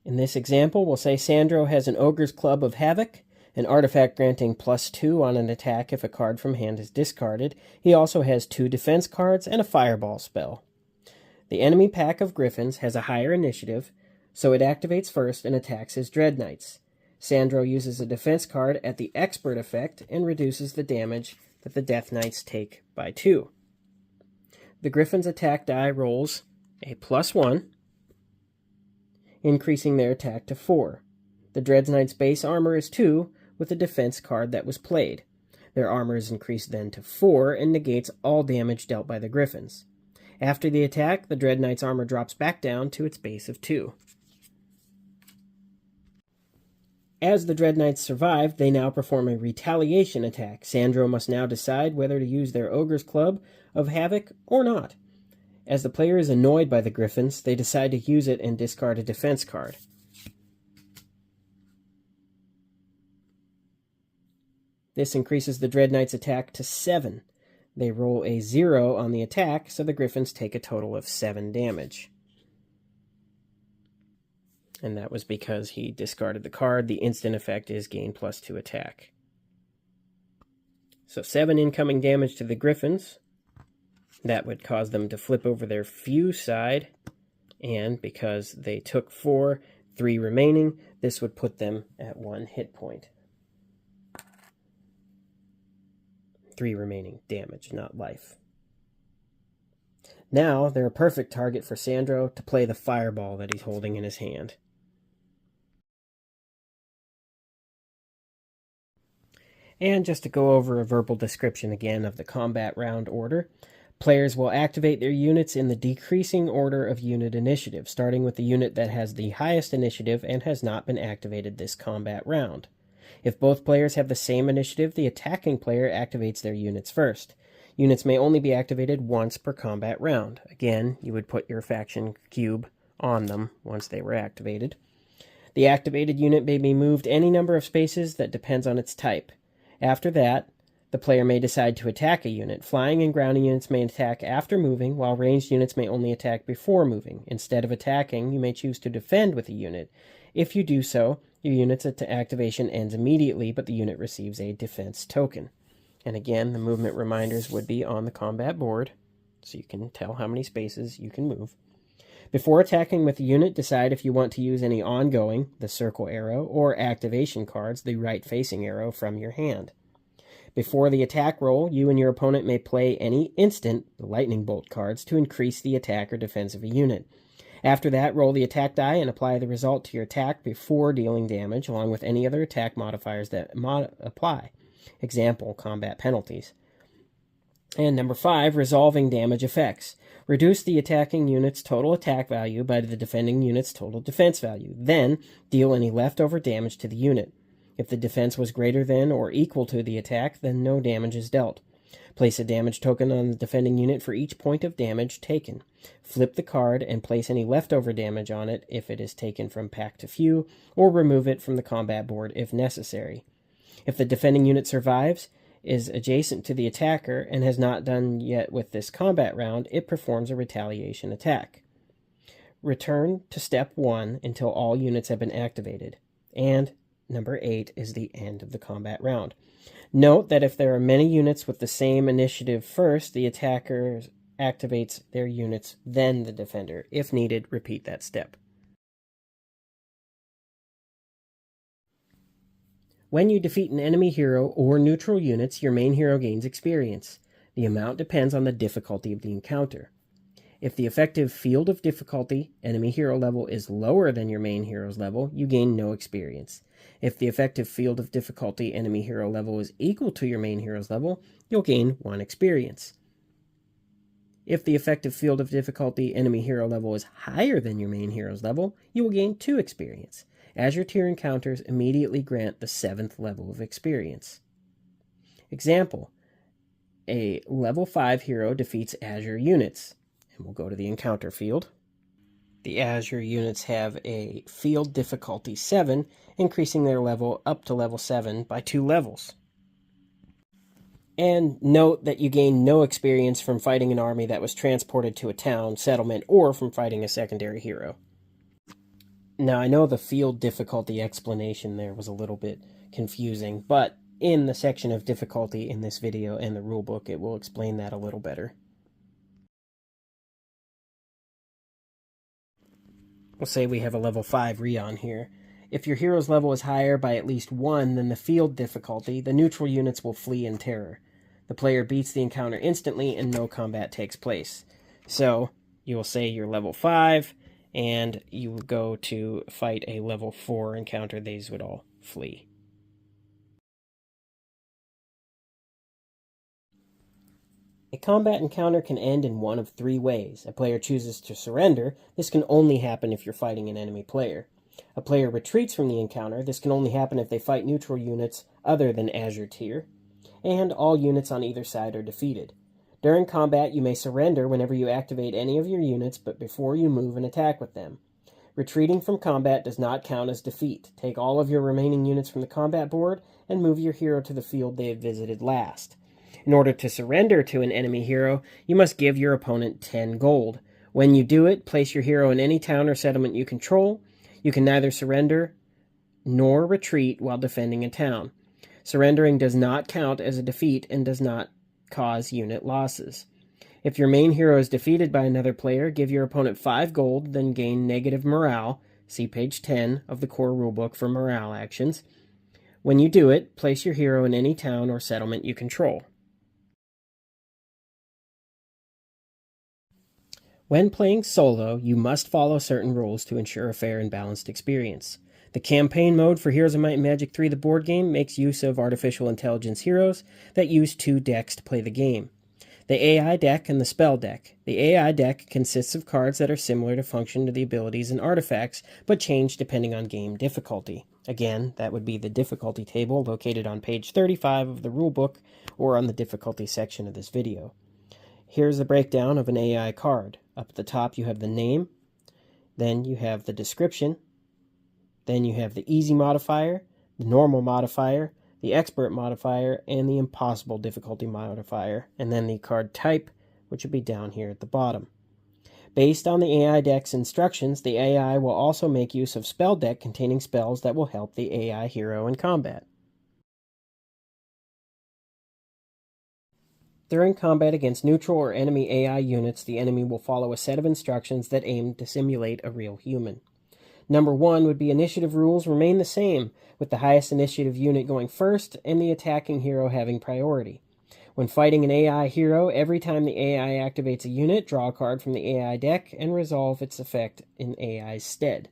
In this example, we'll say Sandro has an Ogre's Club of Havoc, an artifact granting +2 on an attack if a card from hand is discarded. He also has 2 defense cards and a fireball spell. The enemy pack of Griffins has a higher initiative, so it activates first and attacks his Dread Knights. Sandro uses a defense card at the expert effect and reduces the damage that the Death Knights take by 2. The Griffin's attack die rolls a +1, increasing their attack to 4. The Dread Knight's base armor is 2, with the defense card that was played. Their armor is increased then to 4 and negates all damage dealt by the Griffins. After the attack, the Dread Knight's armor drops back down to its base of 2. As the Dread Knights survive, they now perform a retaliation attack. Sandro must now decide whether to use their Ogre's Club of Havoc or not. As the player is annoyed by the Griffins, they decide to use it and discard a defense card. This increases the Dread Knight's attack to 7. They roll a 0 on the attack, so the Griffins take a total of 7 damage. And that was because he discarded the card. The instant effect is gain +2 attack. So 7 incoming damage to the Griffins. That would cause them to flip over their few side. And because they took 4, 3 remaining, this would put them at 1 hit point. 3 remaining damage, not life. Now, they're a perfect target for Sandro to play the fireball that he's holding in his hand. And just to go over a verbal description again of the combat round order, players will activate their units in the decreasing order of unit initiative, starting with the unit that has the highest initiative and has not been activated this combat round. If both players have the same initiative, the attacking player activates their units first. Units may only be activated once per combat round. Again, you would put your faction cube on them once they were activated. The activated unit may be moved any number of spaces that depends on its type. After that, the player may decide to attack a unit. Flying and grounding units may attack after moving, while ranged units may only attack before moving. Instead of attacking, you may choose to defend with a unit. If you do so, your unit's activation ends immediately, but the unit receives a defense token. And again, the movement reminders would be on the combat board, so you can tell how many spaces you can move. Before attacking with the unit, decide if you want to use any ongoing, the circle arrow, or activation cards, the right-facing arrow, from your hand. Before the attack roll, you and your opponent may play any instant, the lightning bolt cards, to increase the attack or defense of a unit. After that, roll the attack die and apply the result to your attack before dealing damage, along with any other attack modifiers that apply. Example, combat penalties. And number 5, resolving damage effects. Reduce the attacking unit's total attack value by the defending unit's total defense value. Then, deal any leftover damage to the unit. If the defense was greater than or equal to the attack, then no damage is dealt. Place a damage token on the defending unit for each point of damage taken. Flip the card and place any leftover damage on it if it is taken from pack to few, or remove it from the combat board if necessary. If the defending unit survives, is adjacent to the attacker, and has not done yet with this combat round, it performs a retaliation attack. Return to step 1 until all units have been activated. And number 8 is the end of the combat round. Note that if there are many units with the same initiative first, the attacker activates their units, then the defender. If needed, repeat that step. When you defeat an enemy hero or neutral units, your main hero gains experience. The amount depends on the difficulty of the encounter. If the effective field of difficulty, enemy hero level, is lower than your main hero's level, you gain no experience. If the effective field of difficulty, enemy hero level, is equal to your main hero's level, you'll gain 1 experience. If the effective field of difficulty enemy hero level is higher than your main hero's level, you will gain 2 experience. Azure tier encounters immediately grant the 7th level of experience. Example, a level 5 hero defeats Azure units, and we'll go to the encounter field. The Azure units have a field difficulty 7, increasing their level up to level 7 by 2 levels. And note that you gain no experience from fighting an army that was transported to a town, settlement, or from fighting a secondary hero. Now, I know the field difficulty explanation there was a little bit confusing, but in the section of difficulty in this video and the rulebook, it will explain that a little better. We'll say we have a level 5 Rion here. If your hero's level is higher by at least 1 than the field difficulty, the neutral units will flee in terror. The player beats the encounter instantly and no combat takes place. So, you will say you're level 5, and you will go to fight a level 4 encounter. These would all flee. A combat encounter can end in one of 3 ways. A player chooses to surrender. This can only happen if you're fighting an enemy player. A player retreats from the encounter. This can only happen if they fight neutral units other than Azure tier. And all units on either side are defeated. During combat, you may surrender whenever you activate any of your units, but before you move and attack with them. Retreating from combat does not count as defeat. Take all of your remaining units from the combat board and move your hero to the field they had visited last. In order to surrender to an enemy hero, you must give your opponent 10 gold. When you do it, place your hero in any town or settlement you control. You can neither surrender nor retreat while defending a town. Surrendering does not count as a defeat and does not cause unit losses. If your main hero is defeated by another player, give your opponent 5 gold, then gain negative morale. See page 10 of the core rulebook for morale actions. When you do it, place your hero in any town or settlement you control. When playing solo, you must follow certain rules to ensure a fair and balanced experience. The campaign mode for Heroes of Might and Magic 3, the board game, makes use of artificial intelligence heroes that use 2 decks to play the game. The AI deck and the spell deck. The AI deck consists of cards that are similar to function to the abilities and artifacts, but change depending on game difficulty. Again, that would be the difficulty table located on page 35 of the rulebook or on the difficulty section of this video. Here's the breakdown of an AI card. Up at the top you have the name, then you have the description, then you have the easy modifier, the normal modifier, the expert modifier, and the impossible difficulty modifier, and then the card type, which would be down here at the bottom. Based on the AI deck's instructions, the AI will also make use of spell deck containing spells that will help the AI hero in combat. During combat against neutral or enemy AI units, the enemy will follow a set of instructions that aim to simulate a real human. Number 1 would be initiative rules remain the same, with the highest initiative unit going first and the attacking hero having priority. When fighting an AI hero, every time the AI activates a unit, draw a card from the AI deck and resolve its effect in AI's stead.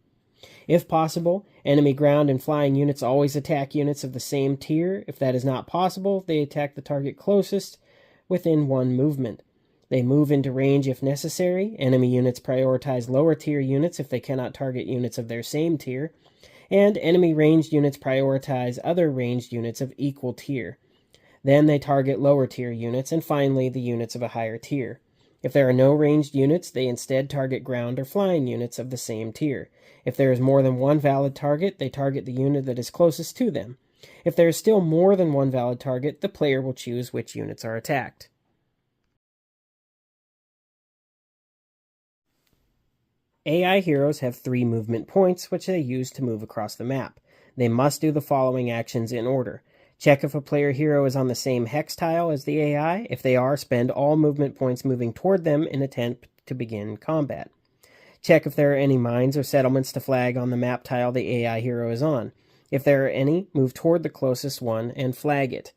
If possible, enemy ground and flying units always attack units of the same tier. If that is not possible, they attack the target closest within 1 movement. They move into range if necessary. Enemy units prioritize lower tier units if they cannot target units of their same tier. And enemy ranged units prioritize other ranged units of equal tier. Then they target lower tier units, and finally the units of a higher tier. If there are no ranged units, they instead target ground or flying units of the same tier. If there is more than 1 valid target, they target the unit that is closest to them. If there is still more than 1 valid target, the player will choose which units are attacked. AI heroes have 3 movement points, which they use to move across the map. They must do the following actions in order. Check if a player hero is on the same hex tile as the AI. If they are, spend all movement points moving toward them in attempt to begin combat. Check if there are any mines or settlements to flag on the map tile the AI hero is on. If there are any, move toward the closest one and flag it.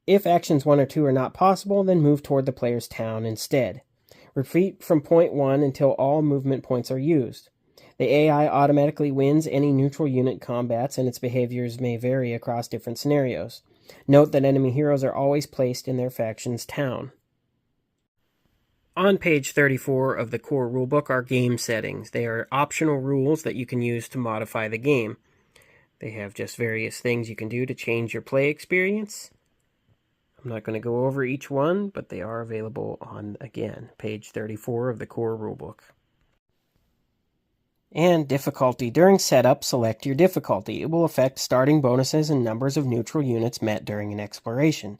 If actions 1 or 2 are not possible, then move toward the player's town instead. Retreat from point 1 until all movement points are used. The AI automatically wins any neutral unit combats, and its behaviors may vary across different scenarios. Note that enemy heroes are always placed in their faction's town. On page 34 of the core rulebook are game settings. They are optional rules that you can use to modify the game. They have just various things you can do to change your play experience. I'm not going to go over each one, but they are available on, again, page 34 of the core rulebook. And difficulty. During setup, select your difficulty. It will affect starting bonuses and numbers of neutral units met during an exploration.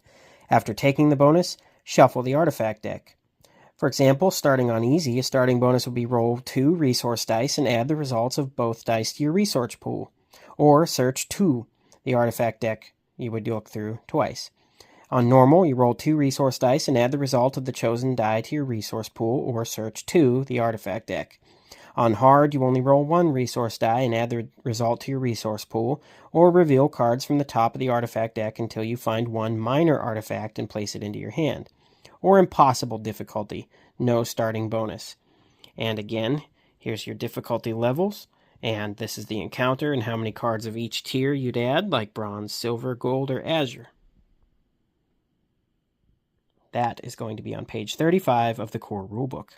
After taking the bonus, shuffle the artifact deck. For example, starting on easy, a starting bonus would be roll 2 resource dice and add the results of both dice to your resource pool. Or search 2, the artifact deck you would look through twice. On normal, you roll 2 resource dice and add the result of the chosen die to your resource pool, or search 2, the artifact deck. On hard, you only roll 1 resource die and add the result to your resource pool, or reveal cards from the top of the artifact deck until you find 1 minor artifact and place it into your hand. Or impossible difficulty, no starting bonus. And again, here's your difficulty levels, and this is the encounter and how many cards of each tier you'd add, like bronze, silver, gold, or azure. That is going to be on page 35 of the core rulebook.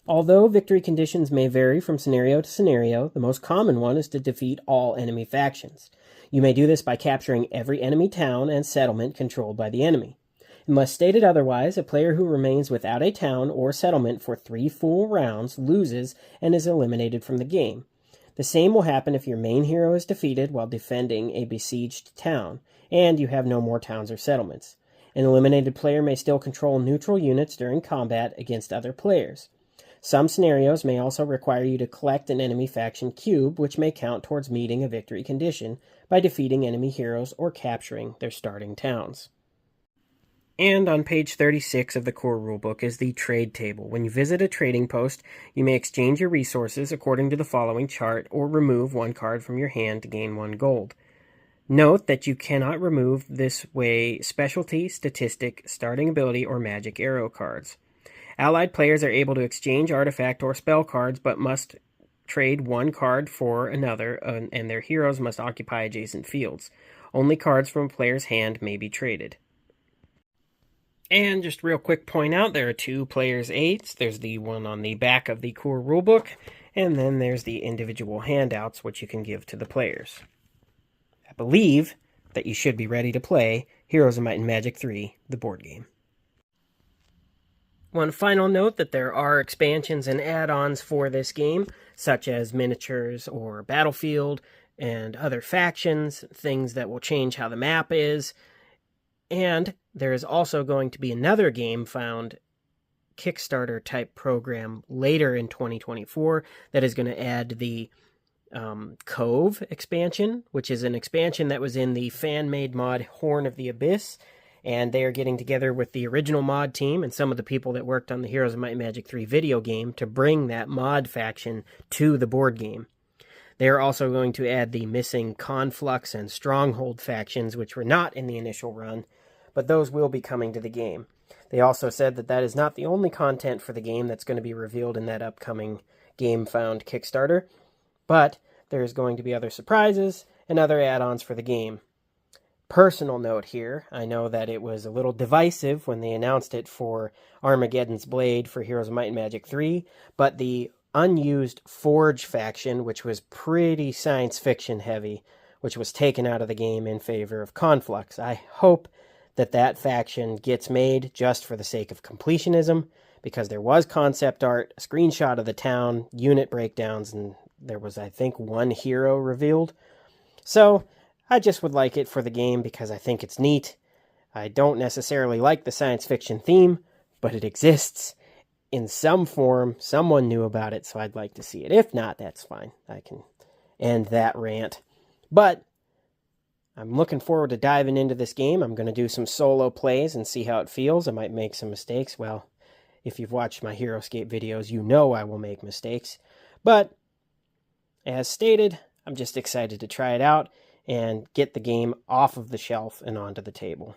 Although victory conditions may vary from scenario to scenario, the most common one is to defeat all enemy factions. You may do this by capturing every enemy town and settlement controlled by the enemy. Unless stated otherwise, a player who remains without a town or settlement for 3 full rounds loses and is eliminated from the game. The same will happen if your main hero is defeated while defending a besieged town, and you have no more towns or settlements. An eliminated player may still control neutral units during combat against other players. Some scenarios may also require you to collect an enemy faction cube, which may count towards meeting a victory condition by defeating enemy heroes or capturing their starting towns. And on page 36 of the core rulebook is the trade table. When you visit a trading post, you may exchange your resources according to the following chart or remove 1 card from your hand to gain 1 gold. Note that you cannot remove this way specialty, statistic, starting ability, or magic arrow cards. Allied players are able to exchange artifact or spell cards, but must trade 1 card for another, and their heroes must occupy adjacent fields. Only cards from a player's hand may be traded. And just real quick point out, there are 2 players' aids. There's the one on the back of the core rulebook, and then there's the individual handouts, which you can give to the players. I believe that you should be ready to play Heroes of Might and Magic 3, the board game. One final note that there are expansions and add-ons for this game, such as miniatures or battlefield and other factions, things that will change how the map is. And there is also going to be another game found Kickstarter type program later in 2024 that is going to add the Cove expansion, which is an expansion that was in the fan-made mod Horn of the Abyss, and they are getting together with the original mod team and some of the people that worked on the Heroes of Might and Magic 3 video game to bring that mod faction to the board game. They are also going to add the missing Conflux and Stronghold factions, which were not in the initial run, but those will be coming to the game. They also said that that is not the only content for the game that's going to be revealed in that upcoming Game Found Kickstarter, but there's going to be other surprises and other add-ons for the game. Personal note here, I know that it was a little divisive when they announced it for Armageddon's Blade for Heroes of Might and Magic 3, but the unused Forge faction, which was pretty science fiction heavy, which was taken out of the game in favor of Conflux. I hope that that faction gets made just for the sake of completionism, because there was concept art, a screenshot of the town, unit breakdowns, and there was, I think, 1 hero revealed. So I just would like it for the game because I think it's neat. I don't necessarily like the science fiction theme, but it exists in some form. Someone knew about it, so I'd like to see it. If not, that's fine. I can end that rant. But I'm looking forward to diving into this game. I'm going to do some solo plays and see how it feels. I might make some mistakes. Well, if you've watched my HeroScape videos, you know I will make mistakes. But as stated, I'm just excited to try it out and get the game off of the shelf and onto the table.